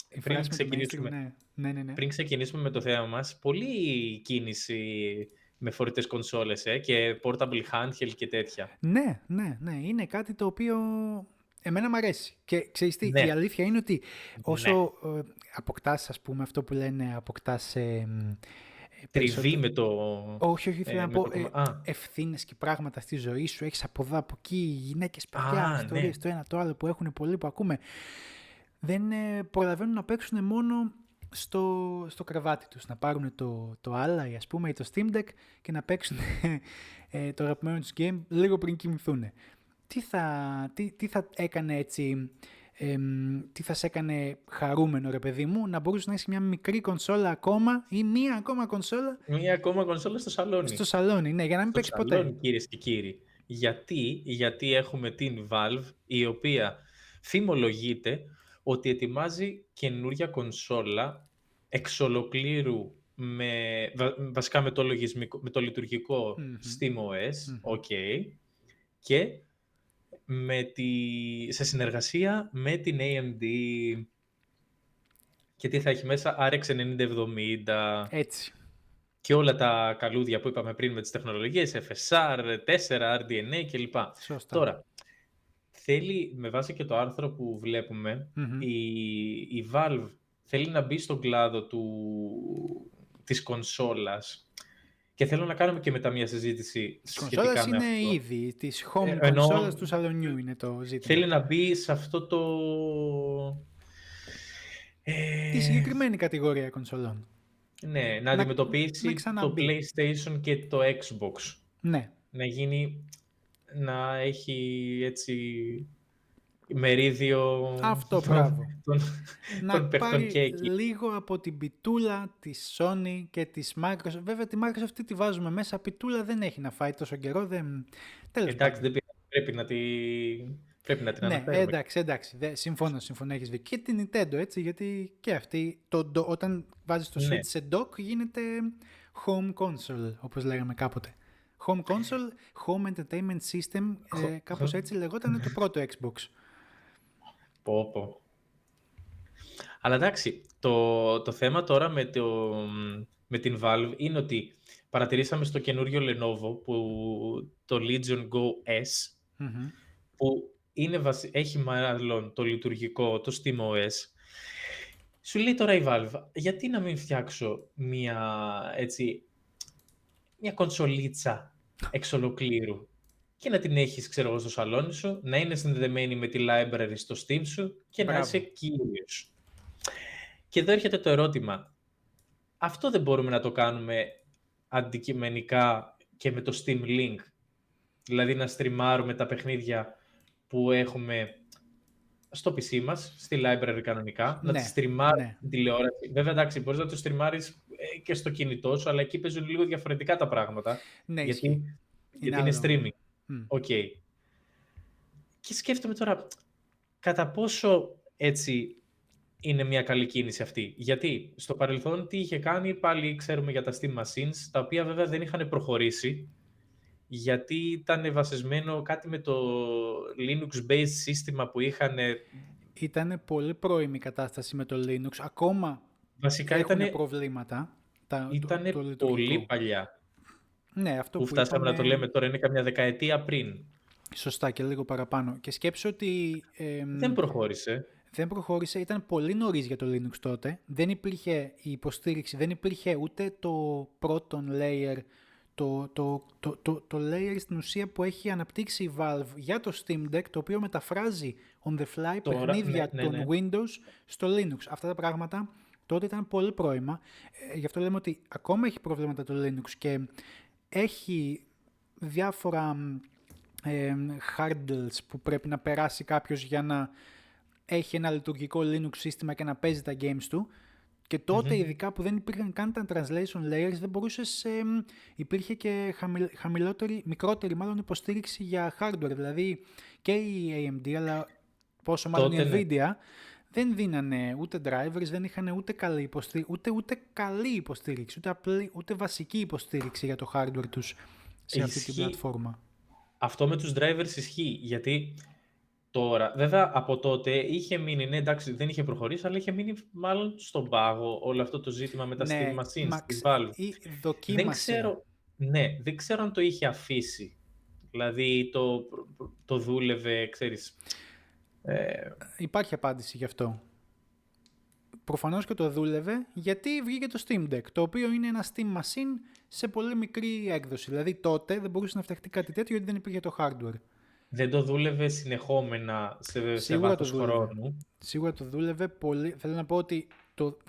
πριν ξεκινήσουμε με το θέμα μας, πολύ κίνηση με φορητές κονσόλες και portable handheld και τέτοια. Ναι. Είναι κάτι το οποίο εμένα μου αρέσει. Και ξέρεις τι, η αλήθεια είναι ότι όσο αποκτάς, ας πούμε, αυτό που λένε, αποκτάς... τριβή με το... Όχι, θέλω να πω ευθύνες και πράγματα στη ζωή σου. Έχεις από εδώ, από εκεί, γυναίκες, παιδιά, ιστορίες, το ένα το άλλο που έχουν πολλοί που ακούμε. Δεν προλαβαίνουν να παίξουν μόνο στο κρεβάτι τους, να πάρουν το Ally, ας πούμε, ή το Steam Deck και να παίξουν το αγαπημένο τους game λίγο πριν κοιμηθούν. Τι θα έκανε έτσι... τι θα σε έκανε χαρούμενο, ρε παιδί μου, να μπορούσε να έχεις μια μικρή κονσόλα ακόμα ή μία ακόμα κονσόλα. Μία ακόμα κονσόλα στο σαλόνι. Στο σαλόνι, ναι, για να μην παίξει ποτέ. Κυρίες και κύριοι. Γιατί έχουμε την Valve, η οποία φημολογείται ότι ετοιμάζει καινούρια κονσόλα εξ ολοκλήρου βασικά με το λειτουργικό SteamOS, και σε συνεργασία με την AMD. Και τι θα έχει μέσα? RX 9070. Έτσι. Και όλα τα καλούδια που είπαμε πριν με τις τεχνολογίες, FSR, 4, RDNA κλπ. Σωστά. Τώρα, θέλει, με βάση και το άρθρο που βλέπουμε, η Valve θέλει να μπει στον κλάδο της κονσόλας Και θέλω να κάνουμε και μετά μια συζήτηση Της σχετικά κονσόλας με είναι αυτό. ήδη, της home Εννοώ, κονσόλας του σαλονιού είναι το ζήτημα. θέλει να μπει σε αυτό το... Τη συγκεκριμένη κατηγορία κονσολών. Ναι, να να αντιμετωπίσει το ξαναμπεί. PlayStation και το Xbox. Ναι. Να γίνει, να έχει έτσι μερίδιο Αυτό, μπράβο. των Να παιχτών πάρει και εκεί. λίγο από την πιτούλα της Sony και της Microsoft. Βέβαια τη Microsoft αυτή τη βάζουμε μέσα, πιτούλα δεν έχει να φάει τόσο καιρό. Εντάξει, δεν πρέπει να την ναι, αναφέρουμε. εντάξει. Συμφωνώ, έχεις δει. Και την Nintendo, έτσι, γιατί και αυτή, όταν βάζεις το Switch σε dock, γίνεται home console, όπως λέγαμε κάποτε. Home console, home entertainment system, κάπως έτσι λεγόταν το πρώτο Xbox. Πω. Αλλά εντάξει, το θέμα τώρα με την Valve είναι ότι παρατηρήσαμε στο καινούριο Lenovo το Legion Go S, που έχει μάλλον το λειτουργικό, το SteamOS. Σου λέει τώρα η Valve, γιατί να μην φτιάξω μια κονσολίτσα εξ ολοκλήρου και να την έχεις, ξέρω εγώ, στο σαλόνι σου, να είναι συνδεδεμένη με τη library στο Steam σου και να είσαι κύριος. Και εδώ έρχεται το ερώτημα. Αυτό δεν μπορούμε να το κάνουμε αντικειμενικά και με το Steam Link? Δηλαδή να στριμάρουμε τα παιχνίδια που έχουμε στο PC μας, στη library κανονικά, να τις στριμάρουμε στην τηλεόραση. Βέβαια, εντάξει, μπορείς να το στριμάρεις και στο κινητό σου, αλλά εκεί παίζουν λίγο διαφορετικά τα πράγματα. Ναι, γιατί είναι streaming. Okay. Και σκέφτομαι τώρα, κατά πόσο έτσι είναι μια καλή κίνηση αυτή. Γιατί στο παρελθόν τι είχε κάνει, πάλι ξέρουμε για τα Steam Machines, τα οποία βέβαια δεν είχαν προχωρήσει, γιατί ήταν βασισμένο κάτι με το Linux-based σύστημα που είχαν. Ήταν πολύ πρώιμη κατάσταση με το Linux. Ακόμα βασικά έχουν προβλήματα. Ήταν πολύ παλιά. Ναι, αυτό που φτάσαμε να το λέμε τώρα, είναι καμιά δεκαετία πριν. Σωστά, και λίγο παραπάνω. Και σκέψου ότι... δεν προχώρησε. Δεν προχώρησε, ήταν πολύ νωρίς για το Linux τότε. Δεν υπήρχε η υποστήριξη, δεν υπήρχε ούτε το πρώτο layer, το layer στην ουσία που έχει αναπτύξει η Valve για το Steam Deck, το οποίο μεταφράζει on the fly παιχνίδια των Windows στο Linux. Αυτά τα πράγματα τότε ήταν πολύ πρώιμα. Γι' αυτό λέμε ότι ακόμα έχει προβλήματα το Linux και έχει διάφορα hurdles που πρέπει να περάσει κάποιος για να έχει ένα λειτουργικό Linux σύστημα και να παίζει τα games του. Και τότε ειδικά που δεν υπήρχαν καν τα translation layers, δεν μπορούσες, υπήρχε και μικρότερη μάλλον υποστήριξη για hardware. Δηλαδή και η AMD, αλλά πόσο μάλλον η Nvidia, δεν δίνανε ούτε drivers, δεν είχαν ούτε καλή υποστήριξη, ούτε βασική υποστήριξη για το hardware τους σε αυτή την πλατφόρμα. Αυτό με τους drivers ισχύει, γιατί τώρα, βέβαια από τότε είχε μείνει, ναι εντάξει δεν είχε προχωρήσει, αλλά είχε μείνει μάλλον στον πάγο όλο αυτό το ζήτημα με τα Steam Machines, τη Valve. Δεν ξέρω αν το είχε αφήσει, δηλαδή το δούλευε, ξέρεις. Υπάρχει απάντηση γι' αυτό. Προφανώς και το δούλευε, γιατί βγήκε το Steam Deck, το οποίο είναι ένα Steam Machine σε πολύ μικρή έκδοση. Δηλαδή τότε δεν μπορούσε να φτιαχτεί κάτι τέτοιο γιατί δεν υπήρχε το hardware. Δεν το δούλευε συνεχόμενα σε βάθος χρόνου. Σίγουρα το δούλευε πολύ. Θέλω να πω ότι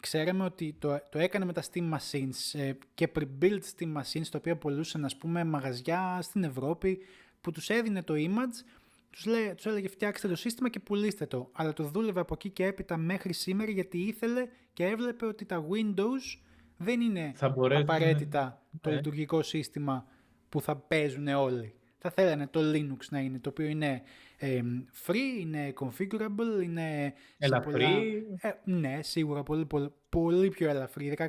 ξέραμε ότι το έκανε με τα Steam Machines και pre-built Steam Machines, τα οποία πωλούσαν, ας πούμε, μαγαζιά στην Ευρώπη, που τους έδινε το image, τους έλεγε φτιάξτε το σύστημα και πουλήστε το. Αλλά το δούλευε από εκεί και έπειτα μέχρι σήμερα, γιατί ήθελε και έβλεπε ότι τα Windows δεν είναι απαραίτητα το λειτουργικό σύστημα που θα παίζουν όλοι. Θα θέλανε το Linux να είναι, το οποίο είναι free, είναι configurable, είναι ελαφρύ. Ναι, σίγουρα πολύ πιο ελαφρύ. Ειδικά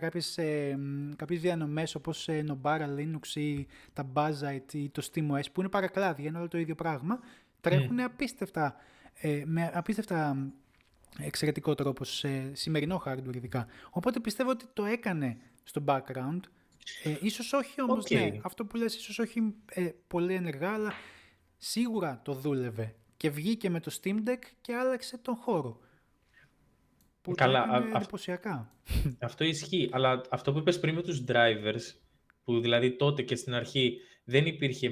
κάποιες διανομές όπως Nobara Linux ή τα Buzzite ή το SteamOS, που είναι παρακλάδια, είναι όλο το ίδιο πράγμα, τρέχουν με απίστευτα εξαιρετικό τρόπο σε σημερινό hardware ειδικά. Οπότε πιστεύω ότι το έκανε στο background. Ίσως όχι όμως, ναι, αυτό που λες ίσως όχι πολύ ενεργά, αλλά σίγουρα το δούλευε και βγήκε με το Steam Deck και άλλαξε τον χώρο. Που καλά, το έκανε εντυπωσιακά. Αυτό ισχύει, αλλά αυτό που είπες πριν με τους drivers, που δηλαδή τότε και στην αρχή δεν υπήρχε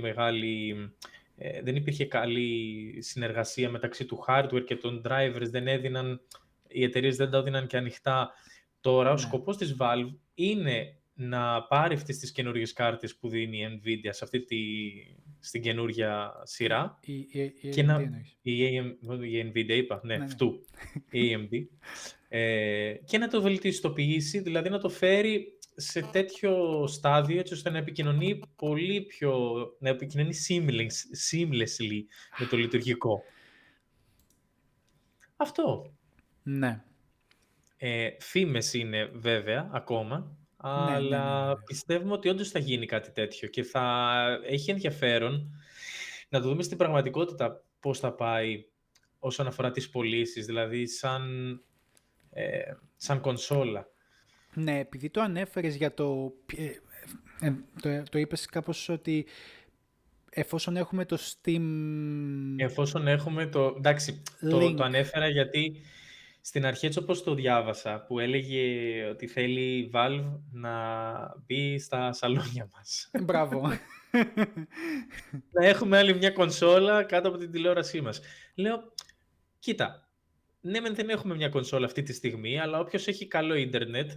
δεν υπήρχε καλή συνεργασία μεταξύ του hardware και των drivers, οι εταιρείες δεν τα έδιναν και ανοιχτά. Τώρα ο σκοπός της Valve είναι να πάρει αυτές τις καινούργιες κάρτες που δίνει η Nvidia στην καινούργια σειρά και η Nvidia είπα, αυτού, η AMD, και να το βελτιστοποιήσει, δηλαδή να το φέρει σε τέτοιο στάδιο έτσι ώστε να επικοινωνεί να επικοινωνεί seamlessly με το λειτουργικό. Αυτό. Ναι. Φήμες είναι βέβαια ακόμα, αλλά πιστεύουμε ότι όντως θα γίνει κάτι τέτοιο και θα έχει ενδιαφέρον να το δούμε στην πραγματικότητα πώς θα πάει όσον αφορά τις πωλήσεις, δηλαδή σαν κονσόλα. Ναι, επειδή το ανέφερες για το είπες κάπως ότι εφόσον έχουμε το Steam... Εφόσον έχουμε εντάξει, το ανέφερα γιατί στην αρχή έτσι όπως το διάβασα, που έλεγε ότι θέλει η Valve να μπει στα σαλόνια μας. Μπράβο. Να έχουμε άλλη μια κονσόλα κάτω από την τηλεόρασή μας. Λέω, κοίτα, ναι μεν δεν έχουμε μια κονσόλα αυτή τη στιγμή, αλλά όποιος έχει καλό ίντερνετ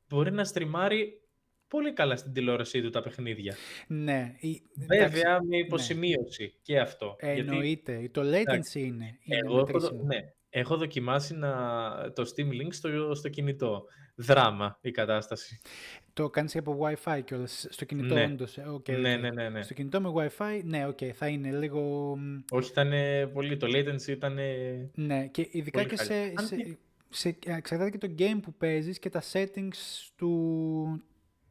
μπορεί να στριμάρει πολύ καλά στην τηλεόρασή του τα παιχνίδια. Ναι. Βέβαια με υποσημείωση και αυτό. Εννοείται. Γιατί, το latency είναι έχω δοκιμάσει το Steam Link στο κινητό. Δράμα η κατάσταση. Το κάνεις από Wi-Fi κιόλας στο κινητό, όντως. Ναι. Στο κινητό με Wi-Fi, θα είναι λίγο... Όχι, ήταν πολύ. Το latency ήταν... Ναι, και ειδικά και εξαρτάται και το game που παίζεις και τα settings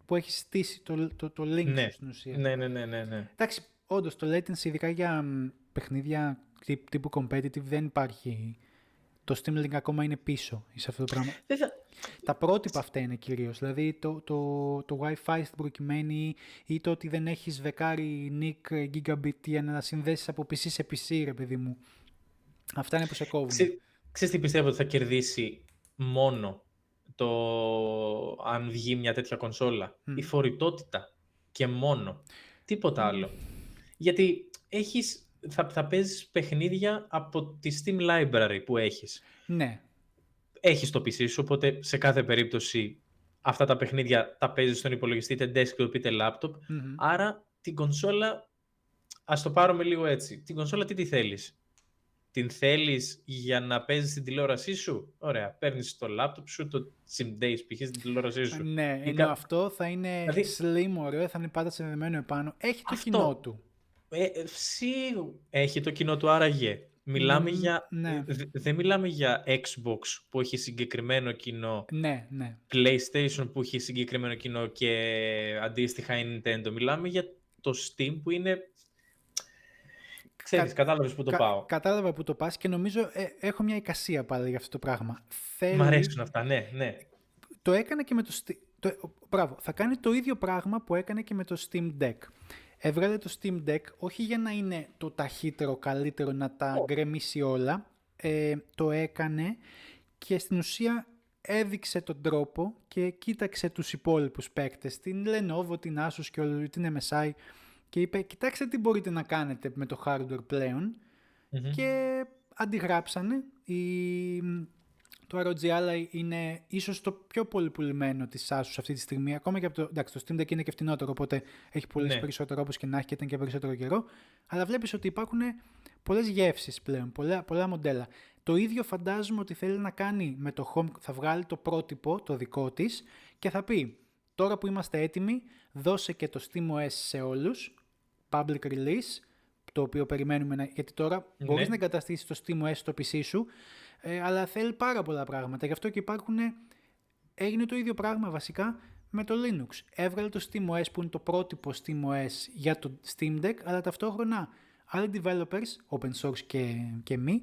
που έχει στήσει το link στην ουσία. Ναι. Εντάξει, όντως το latency ειδικά για παιχνίδια τύπου competitive δεν υπάρχει. Το Steam Link ακόμα είναι πίσω σε αυτό το πράγμα. Τα πρότυπα αυτά είναι κυρίως. Δηλαδή το Wi-Fi στην προκειμένη ή το ότι δεν έχεις δεκάρι nick gigabit για να συνδέσεις από PC σε PC, ρε παιδί μου. Αυτά είναι που σε κόβουν. Ξέρεις τι πιστεύω ότι θα κερδίσει μόνο αν βγει μια τέτοια κονσόλα? Η φορητότητα και μόνο. Τίποτα άλλο. Γιατί θα παίζεις παιχνίδια από τη Steam Library που έχεις. Ναι. Έχεις το PC σου, οπότε σε κάθε περίπτωση αυτά τα παιχνίδια τα παίζεις στον υπολογιστή, είτε desktop είτε laptop. Άρα την κονσόλα, ας το πάρουμε λίγο έτσι. Την κονσόλα τι θέλεις? Την θέλεις για να παίζεις την τηλεόρασή σου? Ωραία, παίρνεις το laptop σου, το συνδέεις π.χ. στην τηλεόρασή σου. Ναι, ενώ αυτό θα είναι slim, ωραίο, θα είναι πάντα συνδεδεμένο επάνω. Έχει το κοινό του. Έχει το κοινό του, άραγε. Μιλάμε δεν μιλάμε για Xbox που έχει συγκεκριμένο κοινό, PlayStation που έχει συγκεκριμένο κοινό και αντίστοιχα η Nintendo. Μιλάμε για το Steam που είναι... Ξέρεις, κατάλαβες που το πάω. Κατάλαβα που το πας και νομίζω έχω μια εικασία πάλι για αυτό το πράγμα. Μ' αρέσουν αυτά, ναι. Το έκανε και με το Steam... Μπράβο, θα κάνει το ίδιο πράγμα που έκανε και με το Steam Deck. Έβγαλε το Steam Deck όχι για να είναι το ταχύτερο, καλύτερο, να τα γκρεμίσει όλα. Το έκανε και στην ουσία έδειξε τον τρόπο και κοίταξε τους υπόλοιπους παίκτες, την Lenovo, την Asus και όλη την MSI, και είπε, κοιτάξτε τι μπορείτε να κάνετε με το hardware πλέον. Και αντιγράψανε. Το ROG Ally είναι ίσως το πιο πολύ πουλημένο της Asus αυτή τη στιγμή, ακόμα και από το Steam Deck είναι και φτηνότερο, οπότε έχει πουλήσει περισσότερο όπως και να έχει και ήταν και περισσότερο καιρό, αλλά βλέπεις ότι υπάρχουν πολλές γεύσεις πλέον, πολλά μοντέλα. Το ίδιο φαντάζομαι ότι θέλει να κάνει με το Home, θα βγάλει το πρότυπο, το δικό της, και θα πει, τώρα που είμαστε έτοιμοι, δώσε και το SteamOS σε όλους, public release, το οποίο περιμένουμε, γιατί τώρα μπορείς να εγκαταστήσεις το SteamOS στο PC σου, αλλά θέλει πάρα πολλά πράγματα. Γι' αυτό και έγινε το ίδιο πράγμα βασικά με το Linux. Έβγαλε το SteamOS που είναι το πρότυπο SteamOS για το Steam Deck, αλλά ταυτόχρονα άλλοι developers, open source και μη,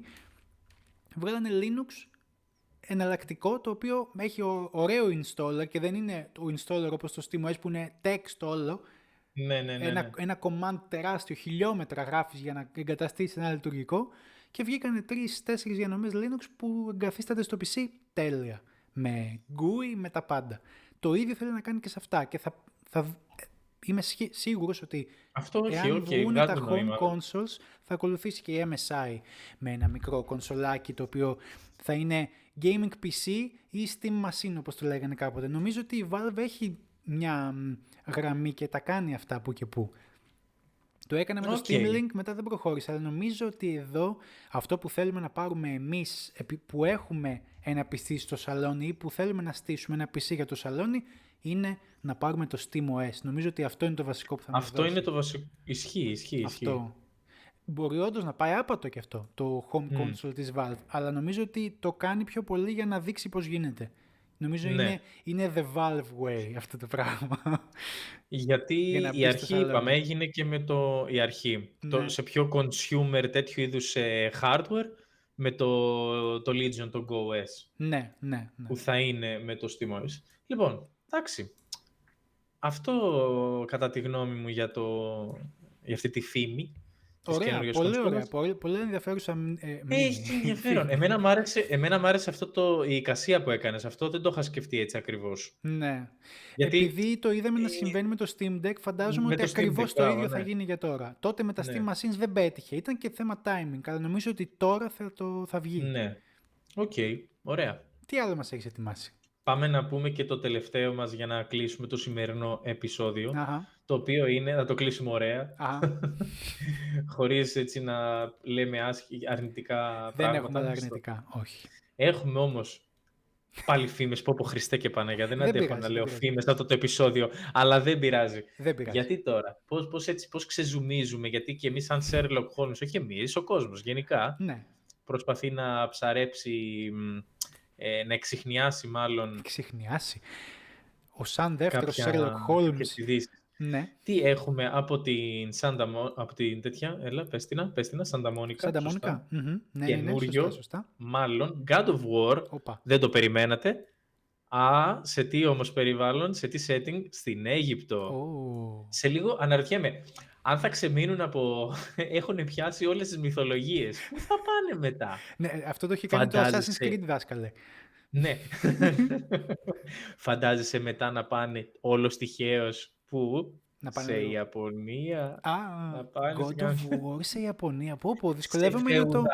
βγάλανε Linux εναλλακτικό, το οποίο έχει ωραίο installer και δεν είναι το installer όπως το SteamOS που είναι text όλο. Ένα command τεράστιο, χιλιόμετρα γράφεις για να εγκαταστήσεις ένα λειτουργικό, και βγήκανε 3-4 διανομές Linux που εγκαθίσταται στο PC τέλεια, με GUI, με τα πάντα. Το ίδιο θέλει να κάνει και σε αυτά, και είμαι σίγουρος ότι Αυτό όχι, εάν βγουν βγάζει τα home νόημα. consoles, θα ακολουθήσει και η MSI με ένα μικρό κονσολάκι το οποίο θα είναι gaming PC ή Steam Machine όπως το λέγανε κάποτε. Νομίζω ότι η Valve έχει μια γραμμή και τα κάνει αυτά που και που. Το έκανε με το Steam Link, μετά δεν προχώρησε, αλλά νομίζω ότι εδώ αυτό που θέλουμε να πάρουμε εμείς που έχουμε ένα PC στο σαλόνι ή που θέλουμε να στήσουμε ένα PC για το σαλόνι είναι να πάρουμε το SteamOS. Νομίζω ότι αυτό είναι το βασικό που θα μας δώσει. Αυτό είναι το βασικό. Ισχύει. Αυτό. Μπορεί όντως να πάει άπατο και αυτό, το home console της Valve, αλλά νομίζω ότι το κάνει πιο πολύ για να δείξει πώς γίνεται. Νομίζω είναι the Valve way αυτό το πράγμα. Γιατί η αρχή, είπαμε, έγινε και με η αρχή. Σε πιο consumer τέτοιου είδους hardware με το Legion, το GoOS. Ναι. Που θα είναι με το SteamOS. Λοιπόν, εντάξει. Αυτό κατά τη γνώμη μου για αυτή τη φήμη. Ωραία, πολύ ενδιαφέρουσα μνήμη. Έχει ενδιαφέρον. Εμένα μ' άρεσε η εικασία που έκανες. Αυτό δεν το είχα σκεφτεί έτσι ακριβώς. Ναι. Γιατί επειδή το είδαμε να συμβαίνει με το Steam Deck, φαντάζομαι ότι ακριβώς το ίδιο θα γίνει για τώρα. Τότε με τα Steam Machines δεν πέτυχε. Ήταν και θέμα timing, αλλά νομίζω ότι τώρα θα βγει. Ναι. Οκ. Ωραία. Τι άλλο μας έχεις ετοιμάσει? Πάμε να πούμε και το τελευταίο μας για να κλείσουμε το σημερινό επεισόδιο. Το οποίο είναι, να το κλείσουμε ωραία. Χωρίς έτσι να λέμε αρνητικά πράγματα. Δεν έχουμε αρνητικά, όχι. Έχουμε όμως πάλι φήμες, πω Χριστέ και Παναγιά. Δεν αντέχω να λέω φήμες αυτό το επεισόδιο, αλλά δεν πειράζει. Γιατί τώρα, πώς ξεζουμίζουμε, γιατί και εμείς σαν Sherlock Holmes, όχι εμείς, ο κόσμος γενικά, προσπαθεί να ψαρέψει, να εξιχνιάσει μάλλον. Εξιχνιάσει. Ο σαν δεύτερος Sherlock Holmes. Ναι. Τι έχουμε από την τέτοια, πες την Santa Monica. Καινούριο, μάλλον God of War. Δεν το περιμένατε. Σε τι όμως περιβάλλον, σε τι setting? Στην Αίγυπτο. Σε λίγο αναρωτιέμαι, αν θα ξεμείνουν έχουν πιάσει όλες τις μυθολογίες, πού θα πάνε μετά? Ναι, αυτό το έχει κάνει το Assassin's Creed, δάσκαλε. Ναι. Φαντάζεσαι μετά να πάνε όλος τυχαίως πού? Σε Ιαπωνία. God of War σε Ιαπωνία. Πω, δυσκολεύομαι για το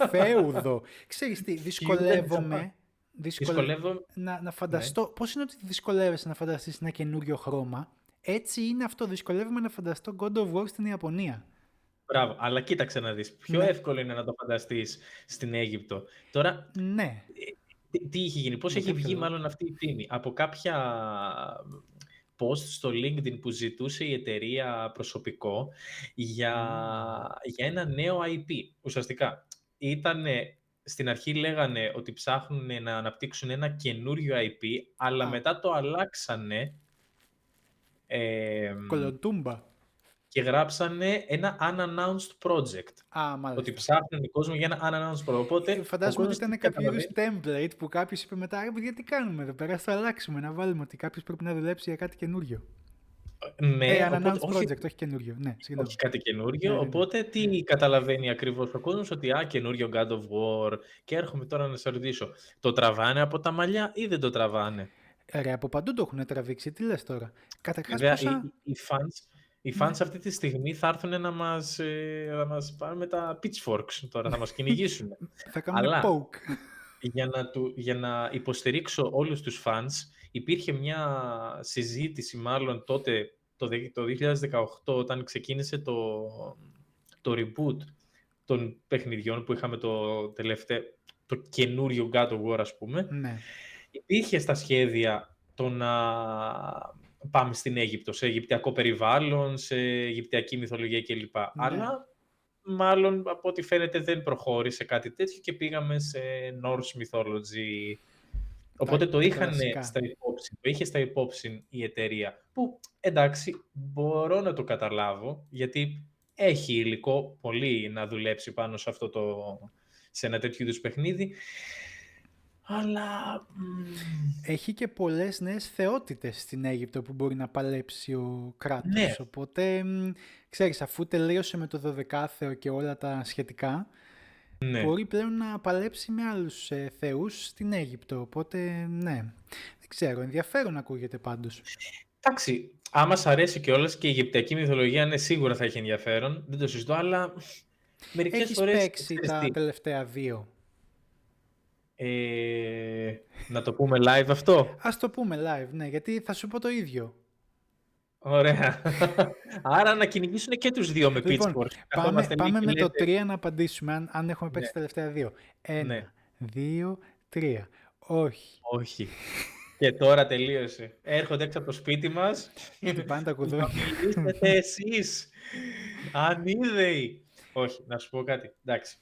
φέουδο. Ξέρεις τι, δυσκολεύομαι να φανταστώ. Πώς είναι ότι δυσκολεύεσαι να φανταστείς ένα καινούριο χρώμα? Έτσι είναι αυτό, δυσκολεύομαι να φανταστώ God of War στην Ιαπωνία. Μπράβο, αλλά κοίταξε να δεις. Πιο εύκολο είναι να το φανταστείς στην Αίγυπτο. Τώρα, τι είχε γίνει, πώς έχει βγει μάλλον αυτή η φήμη? Από κάποια post στο LinkedIn που ζητούσε η εταιρεία προσωπικό για ένα νέο IP. Ουσιαστικά, στην αρχή λέγανε ότι ψάχνουν να αναπτύξουν ένα καινούριο IP, αλλά μετά το αλλάξανε. Κολοτούμπα. Και γράψανε ένα unannounced project. Ότι ψάχνουν οι κόσμοι για ένα unannounced project. Οπότε, φαντάζομαι ότι ήταν κάποιο είδους template που κάποιος είπε μετά, γιατί κάνουμε εδώ πέρα, θα αλλάξουμε, να βάλουμε ότι κάποιος πρέπει να δουλέψει για κάτι καινούριο. Unannounced project, όχι καινούριο. Ναι, όχι κάτι καινούριο. Οπότε τι καταλαβαίνει ακριβώς ο κόσμος? Ότι καινούριο God of War. Και έρχομαι τώρα να σε ρωτήσω, το τραβάνε από τα μαλλιά ή δεν το τραβάνε? Από παντού το έχουν τραβήξει. Τι λες τώρα? Καταρχάς οι fans αυτή τη στιγμή θα έρθουν να μας πάρουν με τα pitchforks τώρα, θα μας κυνηγήσουν. Θα κάνουν poke. Για να υποστηρίξω όλους τους fans, υπήρχε μια συζήτηση μάλλον τότε, το 2018, όταν ξεκίνησε το reboot των παιχνιδιών που είχαμε το καινούριο God of War, ας πούμε. Ναι. Υπήρχε στα σχέδια το να πάμε στην Αίγυπτο, σε αιγυπτιακό περιβάλλον, σε αιγυπτιακή μυθολογία κλπ. Ναι. Αλλά μάλλον από ό,τι φαίνεται δεν προχώρησε κάτι τέτοιο και πήγαμε σε Norse mythology. Οπότε το είχε στα υπόψη η εταιρεία. Που εντάξει, μπορώ να το καταλάβω, γιατί έχει υλικό πολύ να δουλέψει πάνω σε ένα τέτοιο είδους παιχνίδι. Αλλά έχει και πολλές νέες θεότητες στην Αίγυπτο που μπορεί να παλέψει ο κράτος. Ναι. Οπότε, ξέρεις, αφού τελείωσε με το 12άθεο και όλα τα σχετικά, μπορεί πλέον να παλέψει με άλλους θεούς στην Αίγυπτο. Οπότε, ναι, δεν ξέρω, ενδιαφέρον ακούγεται πάντως. Εντάξει, Άμα σ' αρέσει κιόλας και η Αιγυπτιακή μυθολογία, ναι, σίγουρα θα έχει ενδιαφέρον. Δεν το συζητώ, αλλά μερικές Έχεις φορές, παίξει ξέρεις τα τι, τελευταία 2? να το πούμε live αυτό. Ας το πούμε live, ναι, γιατί θα σου πω το ίδιο. Ωραία. Άρα να κυνηγήσουν και τους δύο με Λοιπόν, pitchforks. Καθόμαστε λίγο πάμε και με το λέτε, 3 να απαντήσουμε, αν έχουμε παίξει ναι, τα τελευταία 2. ναι, 1, 2, 3. Όχι. όχι. Και τώρα τελείωσε. Έρχονται έξω από το σπίτι μας Χτυπάνε τα που θα κουδούνια. μιλήσετε εσείς. Ανίδεοι. Όχι, να σου πω κάτι. Εντάξει.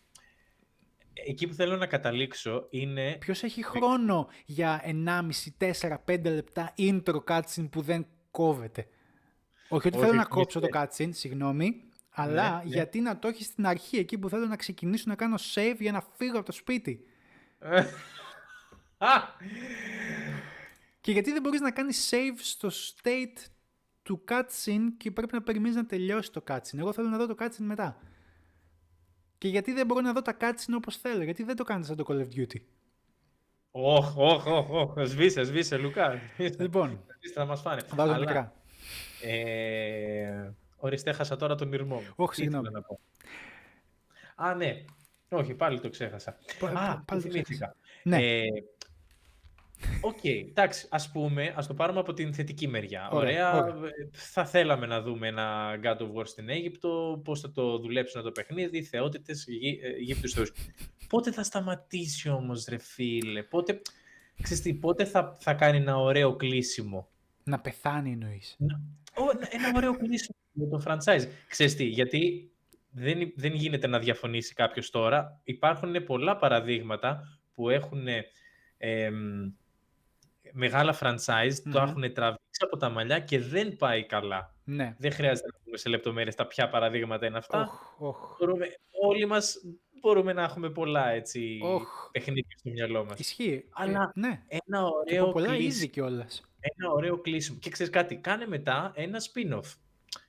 Εκεί που θέλω να καταλήξω είναι... Ποιος έχει χρόνο για 1,5, 4, 5 λεπτά intro cutscene που δεν κόβεται? Όχι ότι θέλω Όχι, να όχι, μη κόψω το cutscene, συγγνώμη, αλλά ναι, ναι. γιατί να το έχει στην αρχή, εκεί που θέλω να ξεκινήσω να κάνω save για να φύγω από το σπίτι. Και γιατί δεν μπορείς να κάνεις save στο state του cutscene και πρέπει να περιμένεις να τελειώσει το cutscene? Εγώ θέλω να δω το cutscene μετά. Και γιατί δεν μπορώ να δω τα cutscene όπως θέλω? Γιατί δεν το κάνετε σαν το Call of Duty? Όχι, σβήσε, Λουκά. Λοιπόν, Σβήσε, θα μας φάνε. βάζω Αλλά, μικρά. ορίστε, έχασα τώρα τον ήρμό μου. Όχι, Τι ήθελα συγγνώμη. να πω. Α, ναι. Όχι, πάλι το ξέχασα. Πάλι Το το θυμήθηκα. Ναι, Οκ, εντάξει, ας το πάρουμε από την θετική μεριά. ωραία. Ωραία, θα θέλαμε να δούμε ένα God of War στην Αίγυπτο, πώς θα το δουλέψουν το παιχνίδι, θεότητες, Αιγύπτιους θεούς. Πότε θα σταματήσει όμως, ρε φίλε, ξέρεις τι, πότε θα κάνει ένα ωραίο κλείσιμο. Να πεθάνει εννοείς. Ένα ωραίο κλείσιμο για το franchise. Ξέρεις τι, γιατί δεν γίνεται να διαφωνήσει κάποιος τώρα. Υπάρχουν πολλά παραδείγματα που έχουν μεγάλα franchise, το έχουν τραβήξει από τα μαλλιά και δεν πάει καλά. Ναι. Δεν χρειάζεται να πούμε σε λεπτομέρειες τα ποια παραδείγματα είναι αυτά. Οχ. Όλοι μας μπορούμε να έχουμε πολλά έτσι Οχ. παιχνίδια στο μυαλό μας. Ισχύει. Αλλά Ναι. ένα Και από ωραίο πολλά είδη κλείσιμο. κιόλας. Ένα ωραίο κλείσιμο. Και ξέρεις κάτι, κάνε μετά ένα spin-off.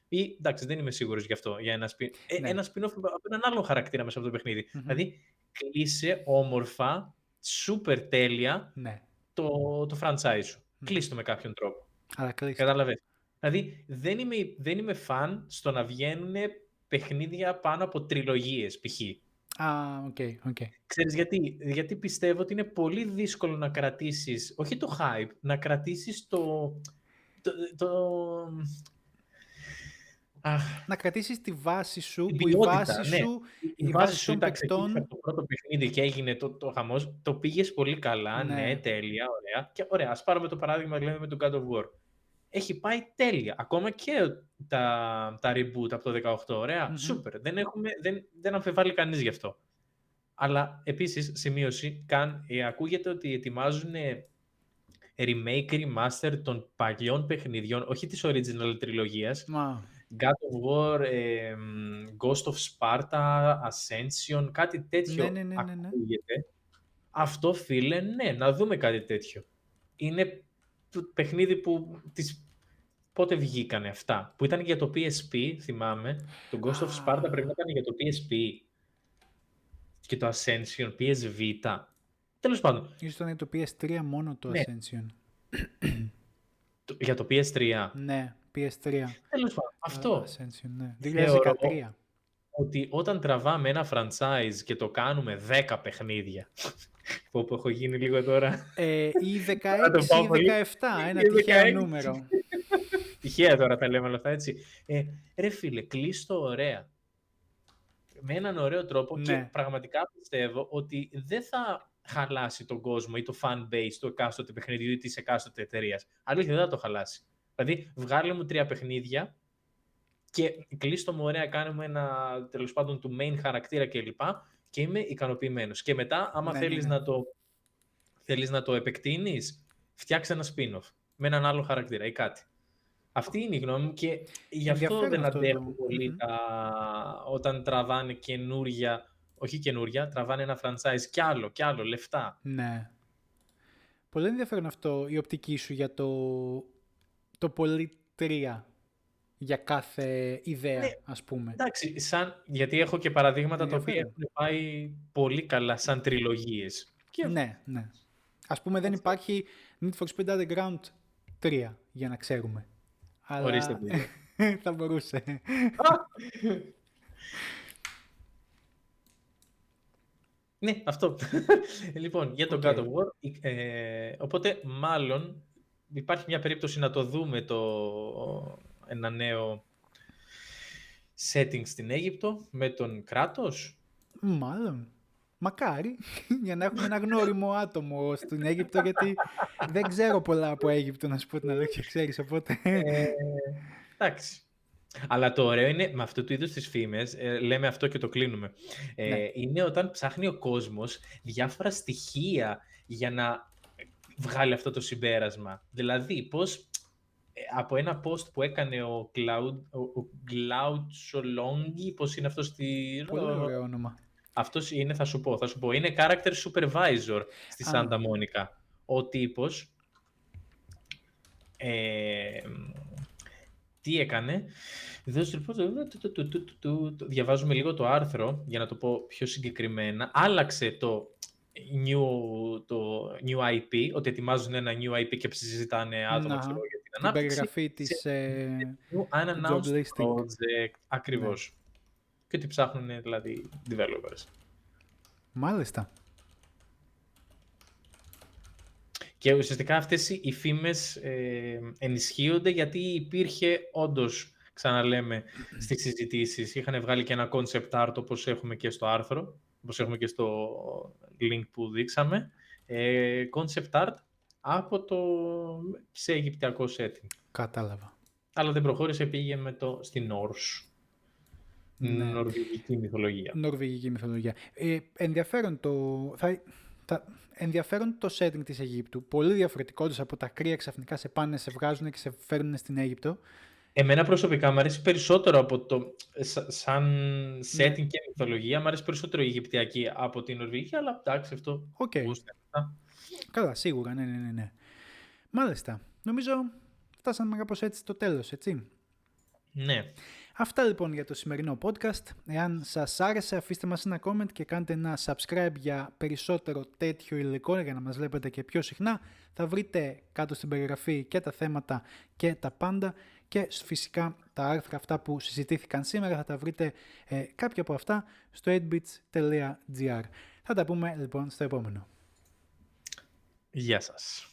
Ή, εντάξει, δεν είμαι σίγουρος γι' αυτό, για ένα spin-off. Ναι. Ένα spin-off από έναν άλλο χαρακτήρα μέσα από το παιχνίδι. Δηλαδή, κλείσε όμορφα, super τέλεια, Ναι. το franchise σου. Κλείστο με κάποιον τρόπο. Αλλά κλείστο. Κατάλαβες. Δηλαδή, δεν είμαι φαν στο να βγαίνουν παιχνίδια πάνω από τριλογίες, π.χ. Οκ. Ξέρεις γιατί πιστεύω ότι είναι πολύ δύσκολο να κρατήσεις, όχι το hype, να κρατήσεις Να κρατήσεις τη βάση σου, την που η ποιότητα, βάση ναι. σου, Η βάση σου των ήταν ξεκίνησε παικτών. από το πρώτο παιχνίδι και έγινε το χαμός, το πήγες πολύ καλά, ναι, τέλεια, ωραία. Και ωραία, ας πάρουμε το παράδειγμα δηλαδή, με τον God of War. Έχει πάει τέλεια. Ακόμα και τα reboot από το 18, ωραία, super. Δεν αμφιβάλλει κανείς γι' αυτό. Αλλά επίσης, σημείωση, ακούγεται ότι ετοιμάζουν remake, remaster των παλιών παιχνιδιών, όχι της original τριλογίας. God of War, Ghost of Sparta, Ascension, κάτι τέτοιο ακούγεται. Αυτό, φίλε, ναι, να δούμε κάτι τέτοιο. Είναι το παιχνίδι που πότε βγήκανε αυτά, που ήταν για το PSP, θυμάμαι. Το Ghost of Sparta πρέπει να ήταν για το PSP. Και το Ascension, PSV. Τέλος πάντων. Ίσως ήταν για το PS3 μόνο το Ascension. Για το PS3. Ναι, PS3. Τέλος πάντων. Αυτό. Ascension, ναι. 2013. Θεωρώ ότι όταν τραβάμε ένα franchise και το κάνουμε 10 παιχνίδια, που έχω γίνει λίγο τώρα. Ή 16 ή 17, ένα τυχαίο νούμερο. Τυχαία τώρα τα λέμε όλα αυτά, έτσι. Ρε φίλε, κλείστο ωραία. Με έναν ωραίο τρόπο και πραγματικά πιστεύω ότι δεν θα χαλάσει τον κόσμο ή το fan base του εκάστοτε παιχνιδιού ή της εκάστοτε εταιρείας. Αλήθεια, δεν θα το χαλάσει. Δηλαδή, βγάλε μου 3 παιχνίδια και κλείστο μου ωραία, κάνουμε ένα τέλος πάντων του main χαρακτήρα κλπ. Και είμαι ικανοποιημένος. Και μετά, άμα θέλεις να το επεκτείνεις, φτιάξε ένα spin-off με έναν άλλο χαρακτήρα ή κάτι. Αυτή είναι η γνώμη μου και γι' αυτό δεν αντέχω πολύ όταν τραβάνε τραβάνε ένα franchise κι άλλο, λεφτά. Ναι. Πολύ ενδιαφέρον αυτό η οπτική σου για το πολύ 3 για κάθε ιδέα, ας πούμε. Εντάξει, γιατί έχω και παραδείγματα τα οποία έχουν πάει πολύ καλά σαν τριλογίες. Ναι. Ας πούμε δεν υπάρχει Need for Speed Underground 3, για να ξέρουμε. Ορίστε Αλλά παιδιά. θα μπορούσε. Ναι, αυτό. Λοιπόν, για τον Οκ. God of War. Οπότε, μάλλον, υπάρχει μια περίπτωση να το δούμε ένα νέο setting στην Αίγυπτο με τον Κράτος. Μάλλον. Μακάρι, για να έχουμε ένα γνώριμο άτομο στην Αίγυπτο, γιατί δεν ξέρω πολλά από Αίγυπτο, να σου πω την αλήθεια, ξέρεις, οπότε... Εντάξει. Αλλά το ωραίο είναι, με αυτού του είδους τις φήμες, λέμε αυτό και το κλείνουμε, Ναι. είναι όταν ψάχνει ο κόσμος διάφορα στοιχεία για να βγάλει αυτό το συμπέρασμα. Δηλαδή, πώς από ένα post που έκανε ο Cloud Solongi, πώς είναι αυτός Πολύ ωραίο όνομα. αυτός είναι, θα σου πω, είναι character supervisor στη Santa Monica. Ο τύπος τι έκανε, διαβάζουμε λίγο το άρθρο για να το πω πιο συγκεκριμένα. Άλλαξε το new IP, ότι ετοιμάζουν ένα new IP και συζητάνε άτομα για την την ανάπτυξη. περιγραφή της New unannounced job listing. project, ακριβώς. Ναι. Και ότι ψάχνουν δηλαδή developers. Μάλιστα. Και ουσιαστικά αυτές οι φήμες ενισχύονται γιατί υπήρχε όντως, ξαναλέμε, στις συζητήσεις. Είχαν βγάλει και ένα concept art όπως έχουμε και στο άρθρο, όπως έχουμε και στο link που δείξαμε. Concept art από το σε αιγυπτιακό setting. Κατάλαβα. Αλλά δεν προχώρησε, πήγε στην Norse. Ναι. Νορβηγική μυθολογία. Νορβηγική μυθολογία. Ενδιαφέρον το setting της Αιγύπτου. Πολύ διαφορετικό τους από τα κρύα, ξαφνικά σε πάνε, σε βγάζουν και σε φέρνουν στην Αίγυπτο. Εμένα προσωπικά μου αρέσει περισσότερο από το σαν setting και μυθολογία. Μου αρέσει περισσότερο η Αιγυπτιακή από την Νορβηγική, αλλά εντάξει, αυτό γούστε. Καλά, σίγουρα, ναι. Μάλιστα. Νομίζω φτάσαμε κάπως έτσι στο τέλος, έτσι. Ναι. Αυτά λοιπόν για το σημερινό podcast. Εάν σας άρεσε, αφήστε μας ένα comment και κάντε ένα subscribe για περισσότερο τέτοιο υλικό για να μας βλέπετε και πιο συχνά. Θα βρείτε κάτω στην περιγραφή και τα θέματα και τα πάντα και φυσικά τα άρθρα αυτά που συζητήθηκαν σήμερα θα τα βρείτε κάποια από αυτά στο 8bits.gr. Θα τα πούμε λοιπόν στο επόμενο. Γεια σας.